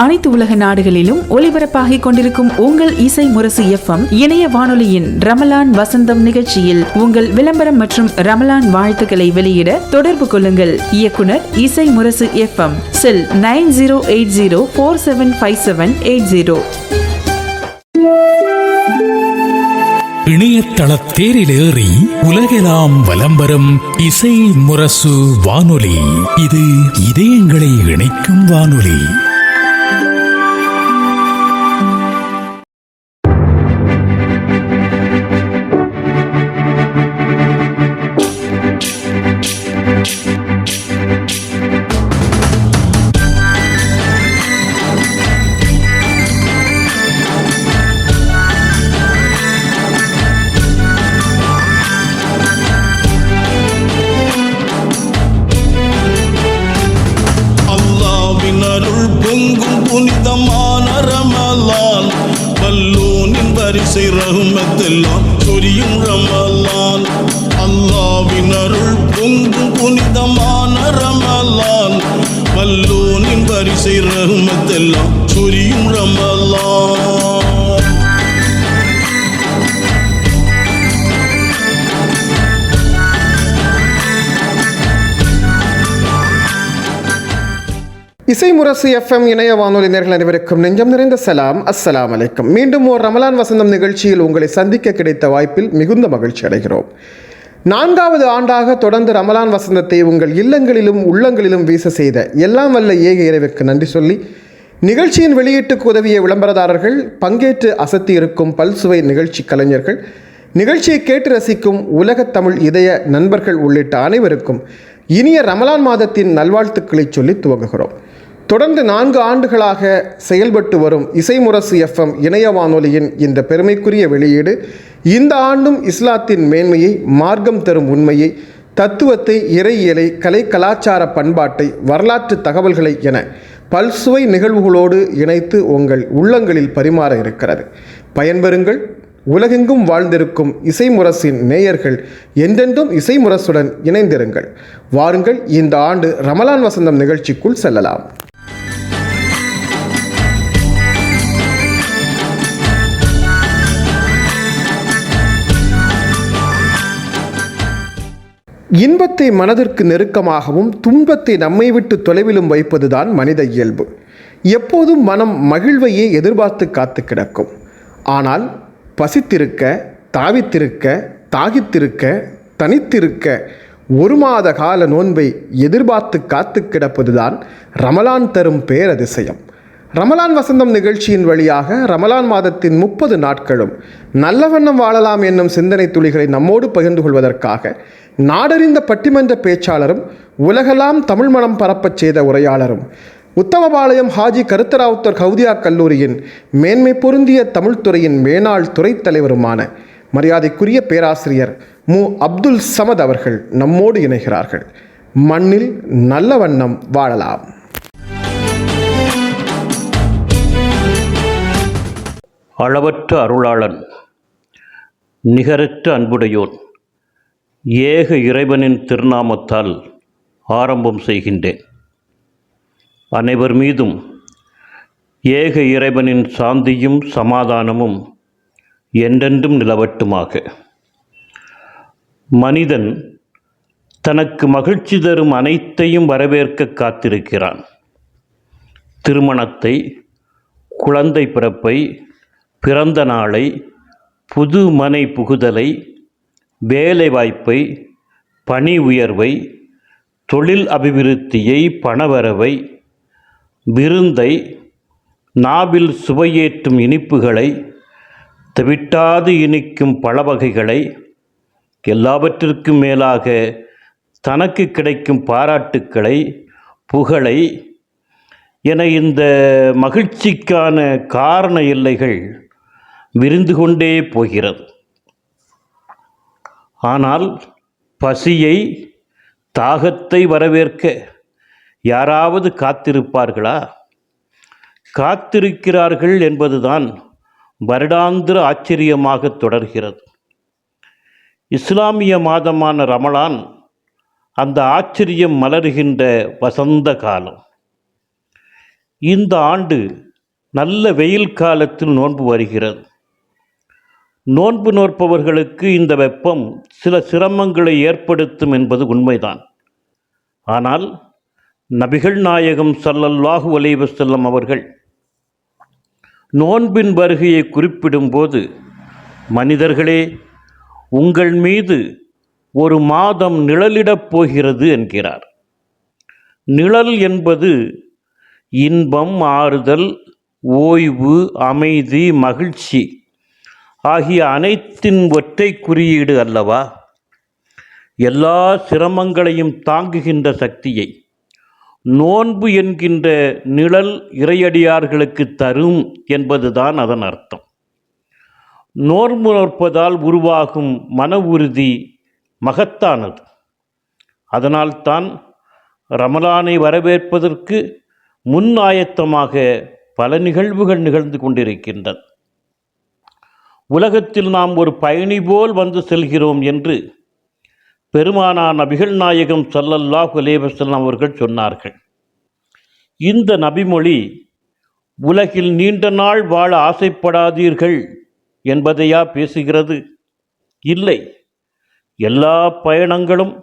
அனைத்து உலக நாடுகளிலும் ஒலிபரப்பாகிக் கொண்டிருக்கும் உங்கள் இசை முரசு FM இணைய வானொலியின் ரமலான் வசந்தம் நிகழ்ச்சியில் உங்கள் விளம்பரம் மற்றும் ரமலான் வாழ்த்துக்களை வெளியிட தொடர்பு கொள்ளுங்கள். இயக்குனர் இசை முரசு FM, செல் 9080475780. இணையதள தேரிலேறி உலகெல்லாம் வலம்பெறும் இசை முரசு வானொலி. இது இதயங்களை இணைக்கும் வானொலி. புனிதமான ரமலான், வல்லோனின் வரிசை ரஹ்மத்தெல்லாம் சொரியும் ரமலான். அல்லாஹ்வின் அருள் பொங்கும் புனிதமான ரமலான், வல்லோனின் வரிசை ரஹ்மத்தெல்லாம் சொரியும் ரமலான். இசை முரசு FM இணைய வானொலி நேயர்கள் அனைவருக்கும் நெஞ்சம் நிறைந்த சலாம், அஸ்ஸலாம் அலைக்கும். மீண்டும் ஒரு ரமலான் வசந்தம் நிகழ்ச்சியில் உங்களை சந்திக்க கிடைத்த வாய்ப்பில் மிகுந்த மகிழ்ச்சி அடைகிறோம். 4வது ஆண்டாக தொடர்ந்து ரமலான் வசந்தத்தை உங்கள் இல்லங்களிலும் உள்ளங்களிலும் வீச செய்த எல்லாம் வல்ல ஏக இறைவனுக்கு நன்றி சொல்லி, நிகழ்ச்சியின் வெளியீட்டுக்கு உதவிய விளம்பரதாரர்கள், பங்கேற்று அசத்தி இருக்கும் பல்சுவை நிகழ்ச்சி கலைஞர்கள், நிகழ்ச்சியை கேட்டு ரசிக்கும் உலகத் தமிழ் இதய நண்பர்கள் உள்ளிட்ட அனைவருக்கும் இனிய ரமலான் மாதத்தின் நல்வாழ்த்துக்களை சொல்லி துவங்குகிறோம். தொடர்ந்து 4 ஆண்டுகளாக செயல்பட்டு வரும் இசை முரசு FM இணைய வானொலியின் இந்த பெருமைக்குரிய வெளியீடு இந்த ஆண்டும் இஸ்லாத்தின் மேன்மையை, மார்க்கம் தரும் உண்மையை, தத்துவத்தை, இறையியலை, கலை கலாச்சார பண்பாட்டை, வரலாற்று தகவல்களை என பல்சுவை நிகழ்வுகளோடு இணைத்து உங்கள் உள்ளங்களில் பரிமாற இருக்கிறது. பயன்பெறுங்கள். உலகெங்கும் வாழ்ந்திருக்கும் இசை முரசின் நேயர்கள் என்றென்றும் இசை முரசுடன் இணைந்திருங்கள். வாருங்கள், இந்த ஆண்டு ரமலான் வசந்தம் நிகழ்ச்சிக்குள் செல்லலாம். இன்பத்தை மனதிற்கு நெருக்கமாகவும் துன்பத்தை நம்மை விட்டு தொலைவிலும் வைப்பதுதான் மனித இயல்பு. எப்போதும் மனம் மகிழ்வையே எதிர்பார்த்து காத்து கிடக்கும். ஆனால் பசித்திருக்க, தாவித்திருக்க, தாகித்திருக்க, தனித்திருக்க 1 மாத கால நோன்பை எதிர்பார்த்து காத்து கிடப்பதுதான் ரமலான் தரும் பேரதிசயம். ரமலான் வசந்தம் நிகழ்ச்சியின் வழியாக ரமலான் மாதத்தின் 30 நாட்களும் நல்ல வண்ணம் வாழலாம் என்னும் சிந்தனை துளிகளை நம்மோடு பகிர்ந்து கொள்வதற்காக நாடறிந்த பட்டிமன்ற பேச்சாளரும் உலகெல்லாம் தமிழ் மனம் பரப்பச் செய்த உரையாளரும் உத்தமபாளையம் ஹாஜி கருத்தராவுத்தர் கவுதியா கல்லூரியின் மேன்மை பொருந்திய தமிழ்துறையின் மேனாள் துறைத் தலைவருமான மரியாதைக்குரிய பேராசிரியர் மு. அப்துல் சமத் அவர்கள் நம்மோடு இணைகிறார்கள். மண்ணில் நல்ல வண்ணம் வாழலாம். அளவற்ற அருளாளன், நிகரற்ற அன்புடையோன், ஏக இறைவனின் திருநாமத்தால் ஆரம்பம் செய்கின்றேன். அனைவர் மீதும் ஏக இறைவனின் சாந்தியும் சமாதானமும் என்றென்றும் நிலவட்டுமாக. மனிதன் தனக்கு மகிழ்ச்சி தரும் அனைத்தையும் வரவேற்க காத்திருக்கிறான். திருமணத்தை, குழந்தை பிறப்பை, பிறந்த நாளை, புது மனை புகுதலை, வேலைவாய்ப்பை, பணி உயர்வை, தொழில் அபிவிருத்தியை, பணவரவை, விருந்தை, நாவில் சுவையேற்றும் இனிப்புகளை, தவிட்டாது இனிக்கும் பழவகைகளை, எல்லாவற்றிற்கும் மேலாக தனக்கு கிடைக்கும் பாராட்டுக்களை, புகழை என இந்த மகிழ்ச்சிக்கான காரண எல்லைகள் விரிந்து கொண்டே போகிறது. ஆனால் பசியை, தாகத்தை வரவேற்க யாராவது காத்திருப்பார்களா? காத்திருக்கிறார்கள் என்பதுதான் வருடாந்திர ஆச்சரியமாக தொடர்கிறது. இஸ்லாமிய மாதமான ரமலான் அந்த ஆச்சரியம் மலர்கின்ற வசந்த காலம். இந்த ஆண்டு நல்ல வெயில் காலத்தில் நோன்பு வருகிறது. நோன்பு நோற்பவர்களுக்கு இந்த வெப்பம் சில சிரமங்களை ஏற்படுத்தும் என்பது உண்மைதான். ஆனால் நபிகள் நாயகம் ஸல்லல்லாஹு அலைஹி வஸல்லம் அவர்கள் நோன்பின் வருகையை குறிப்பிடும்போது, மனிதர்களே, உங்கள் மீது ஒரு மாதம் நிழலிடப் போகிறது என்கிறார். நிழல் என்பது இன்பம், ஆறுதல், ஓய்வு, அமைதி, மகிழ்ச்சி ஆகிய அனைத்தின் ஒற்றை குறியீடு அல்லவா? எல்லா சிரமங்களையும் தாங்குகின்ற சக்தியை நோன்பு என்கின்ற நிழல் இறையடியார்களுக்கு தரும் என்பதுதான் அதன் அர்த்தம். நோன்பு நோற்பதால் உருவாகும் மன உறுதி மகத்தானது. அதனால்தான் ரமலானை வரவேற்பதற்கு முன் ஆயத்தமாக பல நிகழ்வுகள் நிகழ்ந்து கொண்டிருக்கின்றன. உலகத்தில் நாம் ஒரு பயணி போல் வந்து செல்கிறோம் என்று பெருமானார் நபிகள் நாயகம் ஸல்லல்லாஹு அலைஹி வஸல்லம் அவர்கள் சொன்னார்கள். இந்த நபிமொழி உலகில் நீண்ட நாள் வாழ ஆசைப்படாதீர்கள் என்பதையா பேசுகிறது? இல்லை. எல்லா பயணங்களும்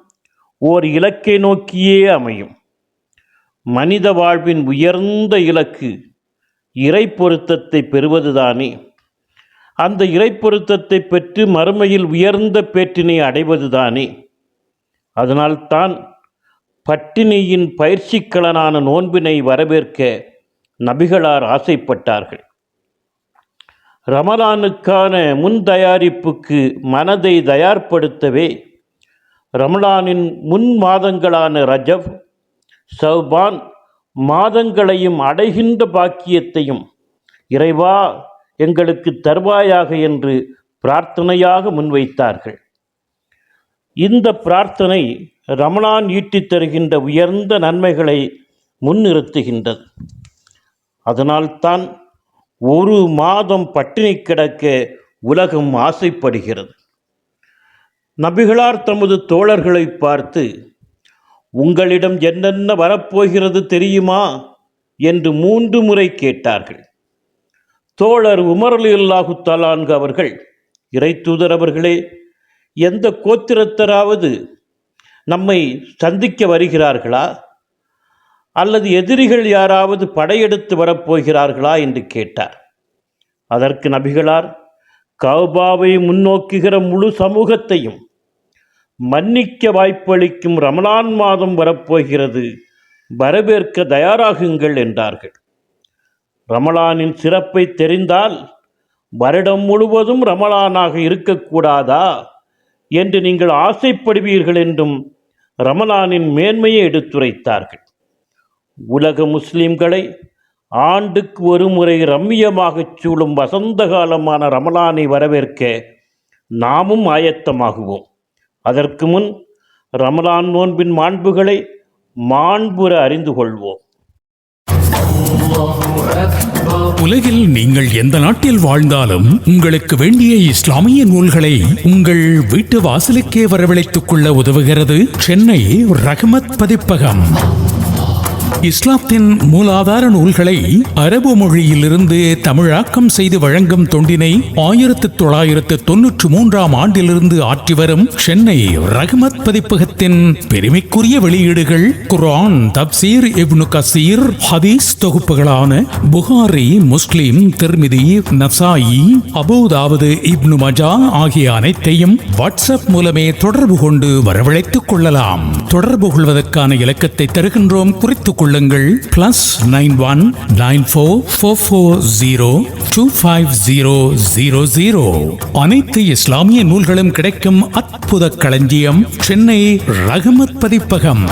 ஓர் இலக்கை நோக்கியே அமையும். மனித வாழ்வின் உயர்ந்த இலக்கு இறை பொருத்தத்தை பெறுவதுதானே. அந்த இறை பொருத்தத்தை பெற்று மறுமையில் உயர்ந்த பேற்றினை அடைவதுதானே. அதனால்தான் பட்டினியின் பயிற்சிக்கலனான நோன்பினை வரவேற்க நபிகளார் ஆசைப்பட்டார்கள். ரமலானுக்கான முன் தயாரிப்புக்கு மனதை தயார்படுத்தவே ரமலானின் முன் மாதங்களான ரஜப், ஷஅபான் மாதங்களையும் அடைகின்ற பாக்கியத்தையும் இறைவா எங்களுக்கு தருவாயாக என்று பிரார்த்தனையாக முன்வைத்தார்கள். இந்த பிரார்த்தனை ரமலான் ஈட்டித் தருகின்ற உயர்ந்த நன்மைகளை முன்னிறுத்துகின்றது. அதனால்தான் ஒரு மாதம் பட்டினி கிடக்க உலகம் ஆசைப்படுகிறது. நபிகளார் தமது தோழர்களை பார்த்து, உங்களிடம் என்னென்ன வரப்போகிறது தெரியுமா என்று 3 முறை கேட்டார்கள். தோழர் உமர் ரலியல்லாஹு தஆலா அன்ஹு அவர்கள், இறை தூதர் அவர்களே, எந்த கோத்திரத்தராவது நம்மை சந்திக்க வருகிறார்களா அல்லது எதிரிகள் யாராவது படையெடுத்து வரப்போகிறார்களா என்று கேட்டார். அதற்கு நபிகளார், கஅபாவை முன்னோக்குகிற முழு சமூகத்தையும் மன்னிக்க வாய்ப்பளிக்கும் ரமலான் மாதம் வரப்போகிறது, வரவேற்க தயாராகுங்கள் என்றார்கள். ரமலானின் சிறப்பை தெரிந்தால் வருடம் முழுவதும் ரமலானாக இருக்கக்கூடாதா என்று நீங்கள் ஆசைப்படுவீர்கள் என்றும் ரமலானின் மேன்மையை எடுத்துரைத்தார்கள். உலக முஸ்லிம்களை ஆண்டுக்கு ஒரு முறை ரம்மியமாகச் சூழும் வசந்த காலமான ரமலானை வரவேற்க நாமும் ஆயத்தமாகுவோம். அதற்கு முன் ரமலான் நோன்பின் மாண்புகளை மாண்புற அறிந்து கொள்வோம். உலகில் நீங்கள் எந்த நாட்டில் வாழ்ந்தாலும் உங்களுக்கு வேண்டிய இஸ்லாமிய நூல்களை உங்கள் வீட்டு வாசலுக்கே வரவழைத்துக் கொள்ள உதவுகிறது சென்னை ரஹ்மத் பதிப்பகம். இஸ்லாத்தின் மூலாதார நூல்களை அரபு மொழியிலிருந்து தமிழாக்கம் செய்து வழங்கும் தொண்டினை 1993ஆம் ஆண்டிலிருந்து ஆற்றி வரும் சென்னை ரஹ்மத் பதிப்பகத்தின் பெருமைக்குரிய வெளியீடுகள் குர்ஆன், தப்சீர், இப்னு கசீர், ஹதீஸ் தொகுப்புகளான புகாரி, முஸ்லிம், திர்மிதி, நசாயி, அபூதாவுது, இப்னு மஜா ஆகிய அனைத்தையும் வாட்ஸ்அப் மூலமே தொடர்பு கொண்டு வரவழைத்துக் கொள்ளலாம். தொடர்பு கொள்வதற்கான இலக்கத்தை தருகின்றோம், குறித்துக் கொள்ளுங்கள். +9194402500. அனைத்து இஸ்லாமிய நூல்களும் கிடைக்கும் அற்புத களஞ்சியம் சென்னை ரஹ்மத் பதிப்பகம்.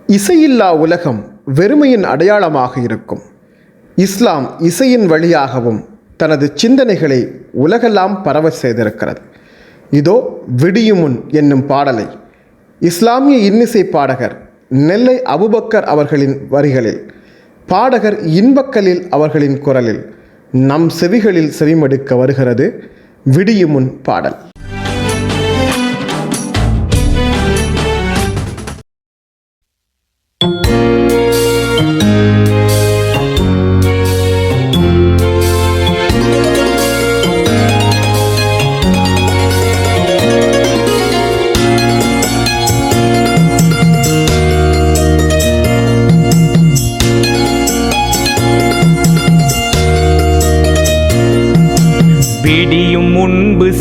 இசையில்லா உலகம் வெறுமையின் அடையாளமாக இருக்கும். இஸ்லாம் இசையின் வழியாகவும் தனது சிந்தனைகளை உலகெல்லாம் பரவ செய்திருக்கிறது. இதோ விடியுமுன் என்னும் பாடலை இஸ்லாமிய இன்னிசை பாடகர் நெல்லை அபுபக்கர் அவர்களின் வரிகளில், பாடகர் இன்பக்கலில் அவர்களின் குரலில் நம் செவிகளில் செவிமடுக்க வருகிறது விடியுமுன் பாடல்.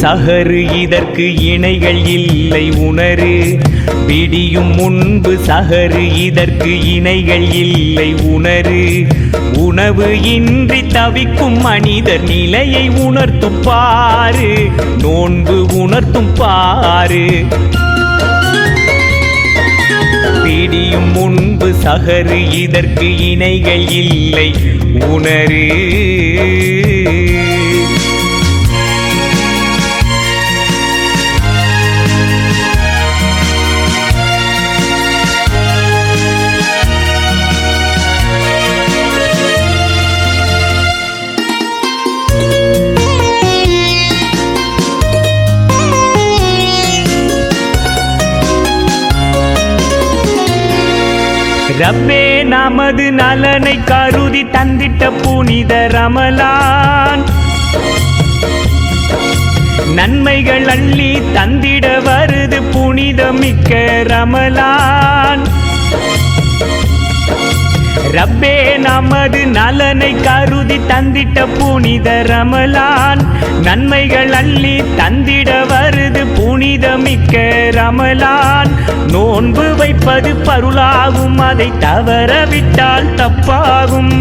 சஹரு இதற்கு இணைகள் இல்லை உணரு. விடியும் முன்பு சஹரு இதற்கு இணைகள் இல்லை உணரு. உணவு இன்றி தவிக்கும் மனிதர் நிலையை உணர்த்தும் பாரு. நோன்பு உணர்த்தும் பாரு. விடியும் முன்பு சஹரு இதற்கு இணைகள் இல்லை உணரு. ரப்பே நமது நலனை கருதி தந்திட்ட புனித ரமலான். நன்மைகள் அள்ளி தந்திட வருது புனிதமிக்க ரமலான். ரப்பே நமது நலனை கருதி தந்திட்ட புனித ரமலான். நன்மைகள் அள்ளி தந்திட வருது புனிதமிக்க ரமலான். நோன்பு வைப்பது பருளாகும், அதை தவறவிட்டால் தப்பாகும்.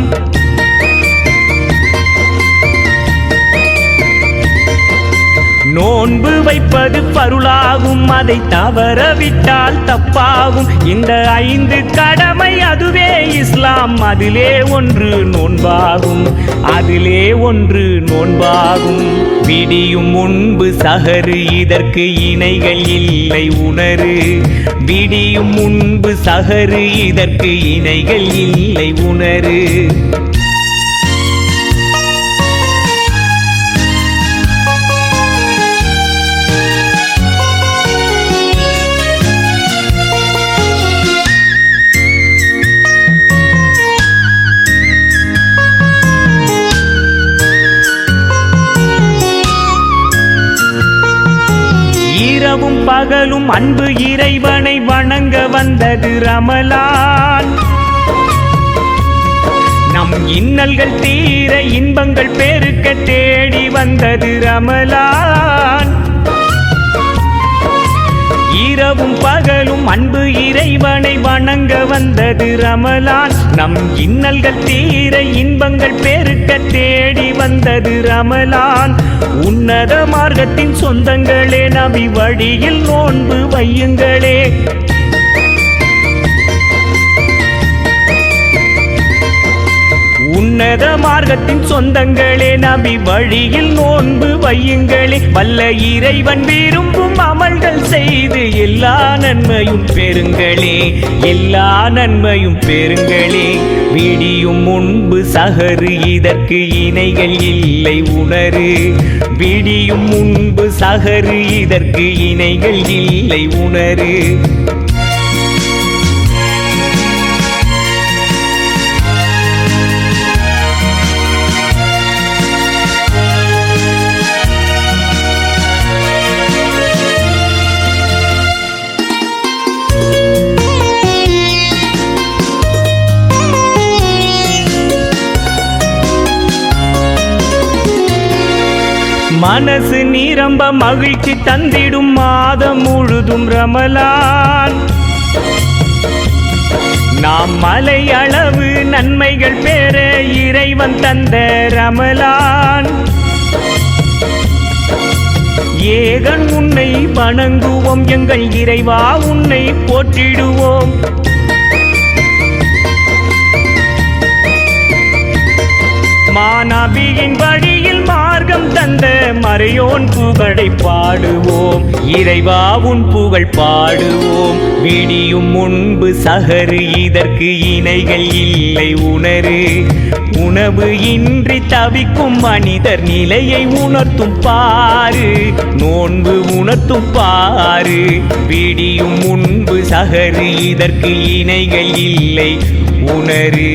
நோன்பு வைப்பது பருளாகும், அதை தவறவிட்டால் தப்பாகும். இந்த 5 கடமை அதுவே இஸ்லாம், அதிலே ஒன்று நோன்பாகும், அதிலே ஒன்று நோன்பாகும். விடியும் முன்பு சஹரு இதற்கு இணைகள் இல்லை உணரு. விடியும் முன்பு சஹரு இதற்கு இணைகள் இல்லை உணரு. இரவும் பகலும் அன்பு இறைவனை வணங்க வந்தது ரமலான். நம் இன்னல்கள் தீர இன்பங்கள் பெருக்க தேடி வந்தது ரமலான். இரவும் பகலும் அன்பு இறைவனை வணங்க வந்தது ரமலான். நம் இன்னல்கள் தீர இன்பங்கள் பெருக்க தேடி வந்தது ரமலான். உன்னத மார்க்கத்தின் சொந்தங்களே, நபி வழியில் நோன்பு வையுங்களே. உன்னத மார்க்கத்தின் சொந்தங்களே, நபி வழியில் நோன்பு வையுங்களே. வல்ல இறைவன் விரும்பும் அமல்கள் செய்து எல்லா நன்மையும் பெறுங்களே, எல்லா நன்மையும் பெறுங்களே. விடியும் முன்பு சஹரு இதற்கு இணைகள் இல்லை உணரு. விடியும் முன்பு சஹரு இதற்கு இணைகள் இல்லை உணரு. மனசு நிரம்ப மகிழ்ச்சி தந்திடும் மாதம் முழுதும் ரமலான். நாம் மலை அளவு நன்மைகள் பெற இறைவன் தந்த ரமலான். ஏகன் உன்னை வணங்குவோம், எங்கள் இறைவா உன்னை போற்றிடுவோம். மாநபியின் வழியில் மார்க்கம் தந்த மறையோன் புகழை பாடுவோம், இறைவா உன் புகழ் பாடுவோம். விடியும் முன்பு சஹரு இதற்கு இணைகள் இல்லை உணரு. உணவு இன்றி தவிக்கும் மனிதர் நிலையை உணர்த்தும் பாரு, நோன்பு உணர்த்தும் பாரு. விடியும் முன்பு சஹரு இதற்கு இணைகள் இல்லை உணரு.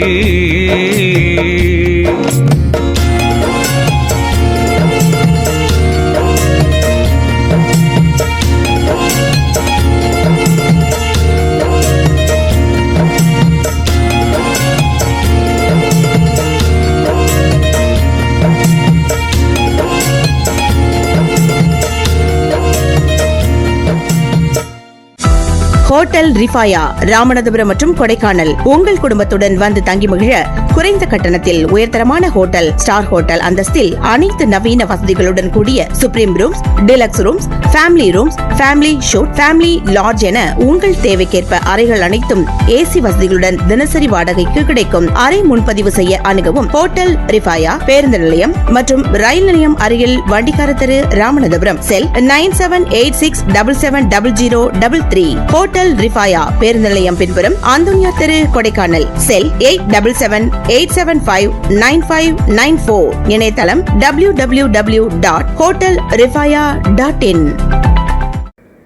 ஹோட்டல் ரிஃபாயா ராமநாதபுரம் மற்றும் கொடைக்கானல். உங்கள் குடும்பத்துடன் வந்து தங்கி மகிழ குறைந்த கட்டணத்தில் உயர்தரமான ஹோட்டல், ஸ்டார் ஹோட்டல் அந்தஸ்தில் அனைத்து நவீன வசதிகளுடன் கூடிய supreme rooms, deluxe rooms, family rooms, family shoot, family lodge என உங்கள் தேவைக்கேற்ப அறைகள் அனைத்தும் ஏசி வசதிகளுடன் தினசரி வாடகைக்கு கிடைக்கும். அறை முன்பதிவு செய்ய அணுகவும் ஹோட்டல் ரிஃபாயா, பேருந்து நிலையம் மற்றும் ரயில் நிலையம் அருகில் வண்டிக்கார தெரு, ராமநாதபுரம். செல் 9786770033. ஹோட்டல் ரிஃபாயா, பேருந்து நிலையம் பின்புறம், அந்தோனியார் தெரு, கொடைக்கானல். செல் 8778759594. இணையதளம் www.hotelrifaya.in.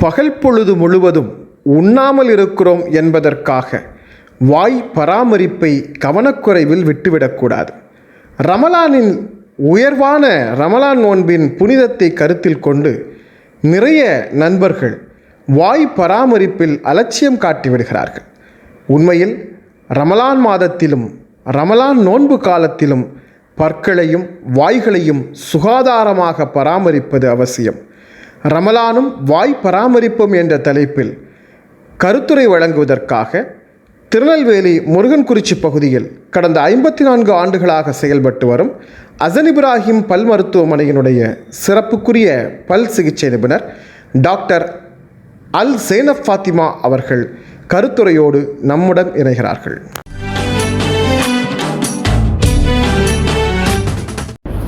பகல் பொழுது முழுவதும் உண்ணாமல் இருக்கிறோம் என்பதற்காக வாய் பராமரிப்பை கவனக்குறைவில் விட்டுவிடக்கூடாது. ரமலானின் உயர்வான ரமலான் நோன்பின் புனிதத்தை கருத்தில் கொண்டு நிறைய நண்பர்கள் வாய் பராமரிப்பில் அலட்சியம் காட்டிவிடுகிறார்கள். உண்மையில் ரமலான் மாதத்திலும் ரமலான் நோன்பு காலத்திலும் பற்களையும் வாய்களையும் சுகாதாரமாக பராமரிப்பது அவசியம். ரமலானும் வாய் பராமரிப்பும் என்ற தலைப்பில் கருத்துரை வழங்குவதற்காக திருநெல்வேலி முருகன்குறிச்சி பகுதியில் கடந்த 54 ஆண்டுகளாக செயல்பட்டு வரும் அசன் இப்ராஹிம் பல் மருத்துவமனையினுடைய சிறப்புக்குரிய பல் சிகிச்சை நிபுணர் டாக்டர் அல் சேனப் ஃபாத்திமா அவர்கள் கருத்துரையோடு நம்முடன் இணைகிறார்கள்.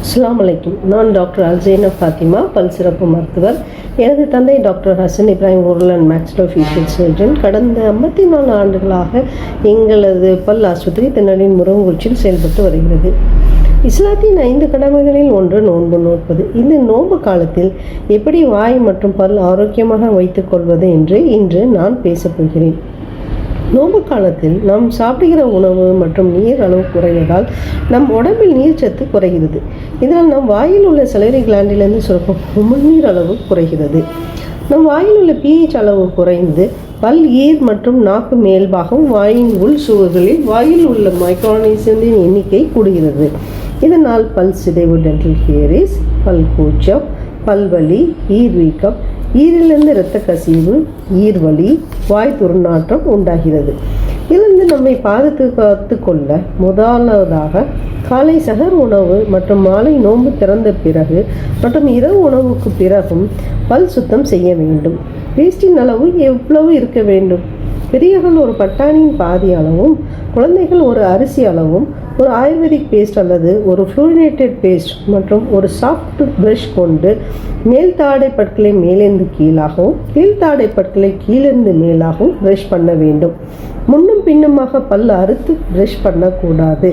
அஸ்ஸலாமு அலைக்கும். நான் டாக்டர் அல் சேனப் ஃபாத்திமா, பல் சிறப்பு மருத்துவர். எனது தந்தை doctor Hasan Ibrahim oral and maxillofacial surgeon. கடந்த 54 ஆண்டுகளாக எங்களது பல் ஆஸ்பத்திரி திருநெல்வேலி முருகன்குறிச்சியில் செயல்பட்டு வருகிறது. இஸ்லாத்தின் 5 கடமைகளில் ஒன்று நோன்பு நோற்பது. இந்த நோன்பு காலத்தில் எப்படி வாய் மற்றும் பல் ஆரோக்கியமாக வைத்துக் கொள்வது என்று இன்று நான் பேசப்போகிறேன். நோன்பு காலத்தில் நாம் சாப்பிடுகிற உணவு மற்றும் நீர் அளவு குறைவதால் நம் உடம்பில் நீர் சத்து குறைகிறது. இதனால் நம் வாயில் உள்ள சலரி கிளாண்டிலிருந்து சுரக்கும் உமிழ்நீர் அளவு குறைகிறது. நம் வாயில் உள்ள pH அளவு குறைந்து பல், ஈர் மற்றும் நாக்கு மேல்பாகம், வாயின் உள் சுவர்களில் வாயில் உள்ள மைக்ரோஆர்கானிசங்களின் எண்ணிக்கை கூடுகிறது. இதனால் பல் சிதைவு, டென்டல் கேரிஸ், பல் கூச்சம், பல்வலி, ஈர் வீக்கம், ஈரிலிருந்து இரத்த கசிவு, ஈர்வலி, வாய் துர்நாற்றம் உண்டாகிறது. இதிலிருந்து நம்மை பாதுகாத்து கொள்ள முதலாவதாக காலை சகர் உணவு மற்றும் மாலை நோன்பு திறந்த பிறகு மற்றும் இரவு உணவுக்கு பிறகும் பல் சுத்தம் செய்ய வேண்டும். பேஸ்டின் அளவு எவ்வளவு இருக்க வேண்டும்? பெரியவர்கள் ஒரு பட்டாணியின் பாதி அளவும், குழந்தைகள் ஒரு அரிசி அளவும், ஒரு ஆயுர்வேதிக் பேஸ்ட் அல்லது ஒரு ஃப்ளூரினேட்டட் பேஸ்ட் மற்றும் ஒரு சாஃப்ட் ப்ரஷ் கொண்டு மேல்தாடை பற்களை மேலிருந்து கீழாகவும், கீழ்த்தாடை பற்களை கீழிருந்து மேலாகவும் ப்ரஷ் பண்ண வேண்டும். முன்னும் பின்னுமாக பல் அறுத்து ப்ரஷ் பண்ணக்கூடாது.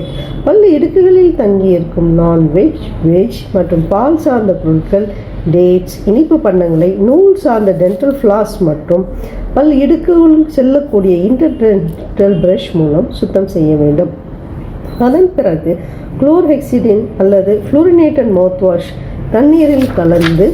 பல் இடுக்குகளில் தங்கியிருக்கும் நான்வெஜ், வெஜ் மற்றும் பால் சார்ந்த பொருட்கள், டேட்ஸ், இனிப்பு பண்டங்களை, நூல் சார்ந்த டென்டல் ஃப்ளாஸ் மற்றும் பல் இடுக்குகள் செல்லக்கூடிய இன்டர்டென்டல் ப்ரஷ் மூலம் சுத்தம் செய்ய வேண்டும். அதன் பிறகு குளோர்ஹெக்சிடின் அல்லது ஃப்ளூரினேட்டட் மவுத் வாஷ் தண்ணீரில் கலந்து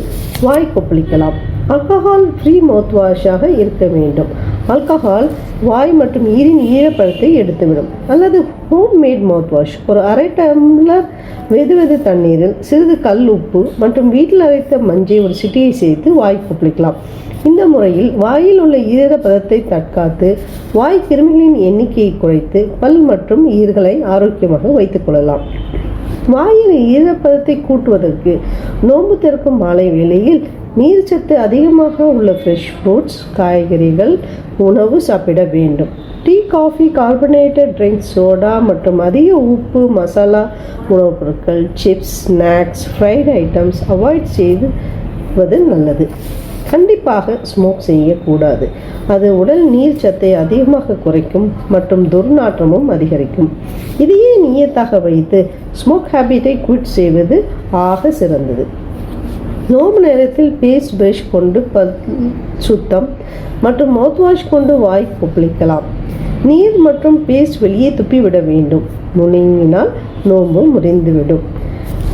வாய் கொப்பளிக்கலாம். ஆல்கஹால் ஃப்ரீ மவுத் வாஷாக இருக்க வேண்டும். ஆல்கஹால் வாய் மற்றும் ஈரின் ஈரப்பதத்தை எடுத்துவிடும். அல்லது ஹோம்மேட் மவுத் வாஷ் ஒரு அரை டம்ளர் வெது தண்ணீரில் சிறிது கல் உப்பு மற்றும் வீட்டில் அரைத்த மஞ்சள் ஒரு சிட்டியை சேர்த்து வாய் கொப்பளிக்கலாம். இந்த முறையில் வாயில் உள்ள ஈரப்பதத்தை தற்காத்து வாய் கிருமிகளின் எண்ணிக்கையை குறைத்து பல் மற்றும் ஈர்களை ஆரோக்கியமாக வைத்துக் கொள்ளலாம். வாயில் ஈரப்பதத்தை கூட்டுவதற்கு நோன்பு திறக்கும் மாலை வேளையில் நீர்ச்சத்து அதிகமாக உள்ள ஃப்ரெஷ் ஃப்ரூட்ஸ், காய்கறிகள் உணவு சாப்பிட வேண்டும். Tea, coffee, carbonated drinks, soda மற்றும் அதிக உப்பு, மசாலா உணவுப் பொருட்கள், chips, snacks, fried items avoid செய்வது நல்லது. கண்டிப்பாக ஸ்மோக் செய்யக்கூடாது. அது உடல் நீர் சத்தை அதிகமாக குறைக்கும் மற்றும் துர்நாற்றமும் அதிகரிக்கும். இதையே நியத்தாக வைத்து ஸ்மோக் ஹேபிட்டை குவிட் செய்வது ஆக சிறந்தது. நோம்பு நேரத்தில் பேஸ்ட் ப்ரஷ் கொண்டு பல் சுத்தம் மற்றும் மவுத் வாஷ் கொண்டு வாய் கொப்பளிக்கலாம். நீர் மற்றும் பேஸ்ட் வெளியே துப்பிவிட வேண்டும். முழுங்கினால் நோன்பு முறிந்துவிடும்.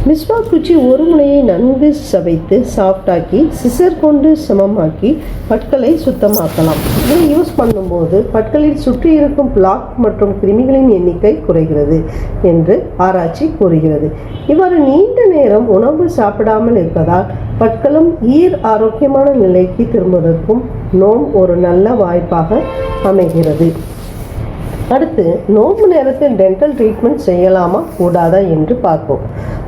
மிஸ்வாக் குச்சி ஒரு முனையை நன்கு சவைத்து சாஃப்டாக்கி சிசர் கொண்டு சமமாக்கி பற்களை சுத்தமாக்கலாம். இதை யூஸ் பண்ணும்போது பற்களில் சுற்றி இருக்கும் பிளாக் மற்றும் கிருமிகளின் எண்ணிக்கை குறைகிறது என்று ஆராய்ச்சி கூறுகிறது. இவ்வாறு நீண்ட நேரம் உணவு சாப்பிடாமல் இருப்பதால் பற்களும் ஆரோக்கியமான நிலைக்கு திரும்புவதற்கும் நோன்பு ஒரு நல்ல வாய்ப்பாக அமைகிறது. அடுத்து, நோன்பு நேரத்தில் டென்டல் ட்ரீட்மெண்ட் செய்யலாமா கூடாதா என்று பார்ப்போம்.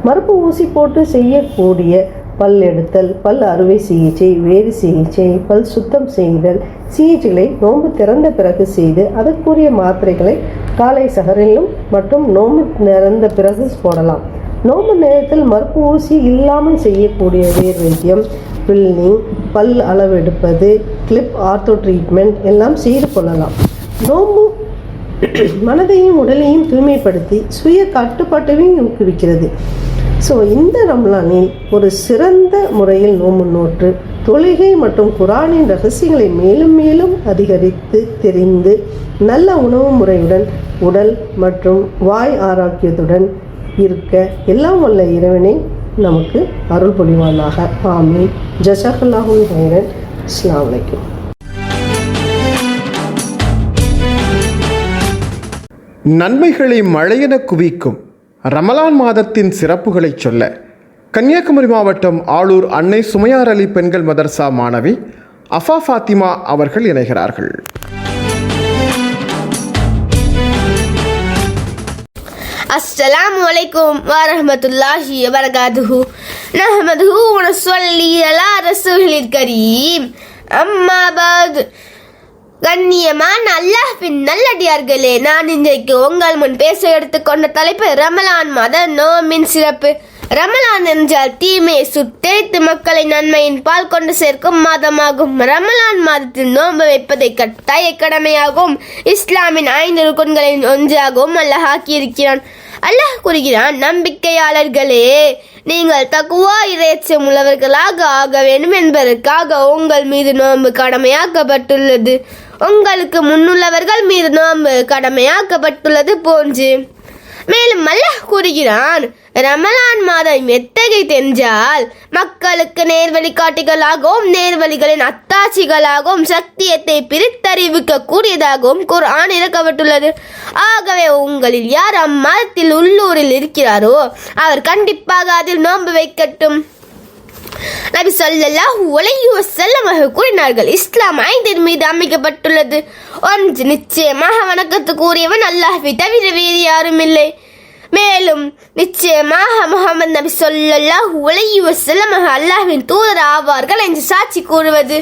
மருப்பு ஊசி போட்டு செய்யக்கூடிய பல் எடுத்தல், பல் அறுவை சிகிச்சை, வேறு சிகிச்சை, பல் சுத்தம் செய்தல் சிகிச்சைகளை நோன்பு திறந்த பிறகு செய்து அதற்குரிய மாத்திரைகளை காலை சகரிலும் மற்றும் நோன்பு நிறந்த பிறகு போடலாம். நோன்பு நேரத்தில் மருப்பு ஊசி இல்லாமல் செய்யக்கூடிய வேர் வைத்தியம், பில்லிங், பல் அளவெடுப்பது, கிளிப் ஆர்த்தோ ட்ரீட்மெண்ட் எல்லாம் செய்து கொள்ளலாம். நோன்பு மனதையும் உடலையும் தூய்மைப்படுத்தி சுய கட்டுப்பாட்டையும் ஊக்குவிக்கிறது. இந்த ரம்லானில் ஒரு சிறந்த முறையில் நோன்பு நோற்று தொழுகை மற்றும் குரானின் ரகசியங்களை மேலும் மேலும் அதிகரித்து தெரிந்து நல்ல உணவு முறையுடன் உடல் மற்றும் வாய் ஆரோக்கியத்துடன் இருக்க எல்லாம் வல்ல இறைவனை நமக்கு அருள் புரிவானாக. ஆமீன். ஜஸாக்கல்லாஹு ஹைரன். அஸ்ஸலாமு அலைக்கும். நன்மைகளை மழையென குவிக்கும் ரமலான் மாதத்தின் சிறப்புகளை சொல்ல கன்னியாகுமரி மாவட்டம் ஆளூர் அன்னை சுமையார் அலி பெண்கள் மதர்சா மாணவி அஃபா ஃபாத்திமா அவர்கள் இணைகிறார்கள். அஸ்ஸலாமு அலைக்கும் வரஹ்மத்துல்லாஹி வபரகாத்துஹு. நஹ்மதுஹு வ நுஸல்லி அலா ரசூலில் கரீம். அம்மா பஅத். கண்ணியமான அல்லாஹ்வின் நல்லடியார்களே, நான் இன்றைக்கு உங்கள் முன் பேச எடுத்துக்கொண்ட தலைப்பு ரமலான் மாத நோம்பின் சிறப்பு. ரமலான் என்றால் தீமையை சுட்டெரித்து மக்களை நன்மையின் பால் கொண்டு சேர்க்கும் மாதமாகும். ரமலான் மாதத்தில் நோன்பு வைப்பதை கட்டாய கடமையாகும். இஸ்லாமின் 5 ருக்குன்களின் ஒன்றாகவும் அல்லாஹ் ஆக்கியிருக்கிறான். அல்லாஹ் கூறுகிறான், நம்பிக்கையாளர்களே, நீங்கள் தக்வா இறைச்சம் உள்ளவர்களாக ஆக வேண்டும் என்பதற்காக உங்கள் மீது நோன்பு கடமையாக்கப்பட்டுள்ளது. உங்களுக்கு முன்னுள்ளவர்கள் மீது நோன்பு கடமையாக்கப்பட்டுள்ளது போன்று. மேலும் அல்லாஹ் கூறுகிறான், ரமலான் மாதம் எத்தகையது என்றால் மக்களுக்கு நேர்வழி காட்டிகளாகவும் நேர்வழிகளின் அத்தாட்சிகளாகவும் சத்தியத்தை பிரித்தறிவிக்க கூடியதாகவும் குர்ஆன் இறக்கப்பட்டுள்ளது. ஆகவே உங்களில் யார் அம்மாதத்தில் உள்ளூரில் இருக்கிறாரோ அவர் கண்டிப்பாக அதில் நோன்பு வைக்கட்டும். நபி ஸல்லல்லாஹு அலைஹி வஸல்லம் கூறினார்கள், இஸ்லாம் 5 மீது அமைக்கப்பட்டுள்ளது. 1, நிச்சயமாக வணக்கத்துக்குரியவன் அல்லாஹ்வை தவிர வேறு யாரும் இல்லை. மேலும் நிச்சயமாக முஹம்மது நபி ஸல்லல்லாஹு அலைஹி வஸல்லம் அல்லாஹ்வின் தூதர் ஆவார்கள் என்று சாட்சி கூறுவது.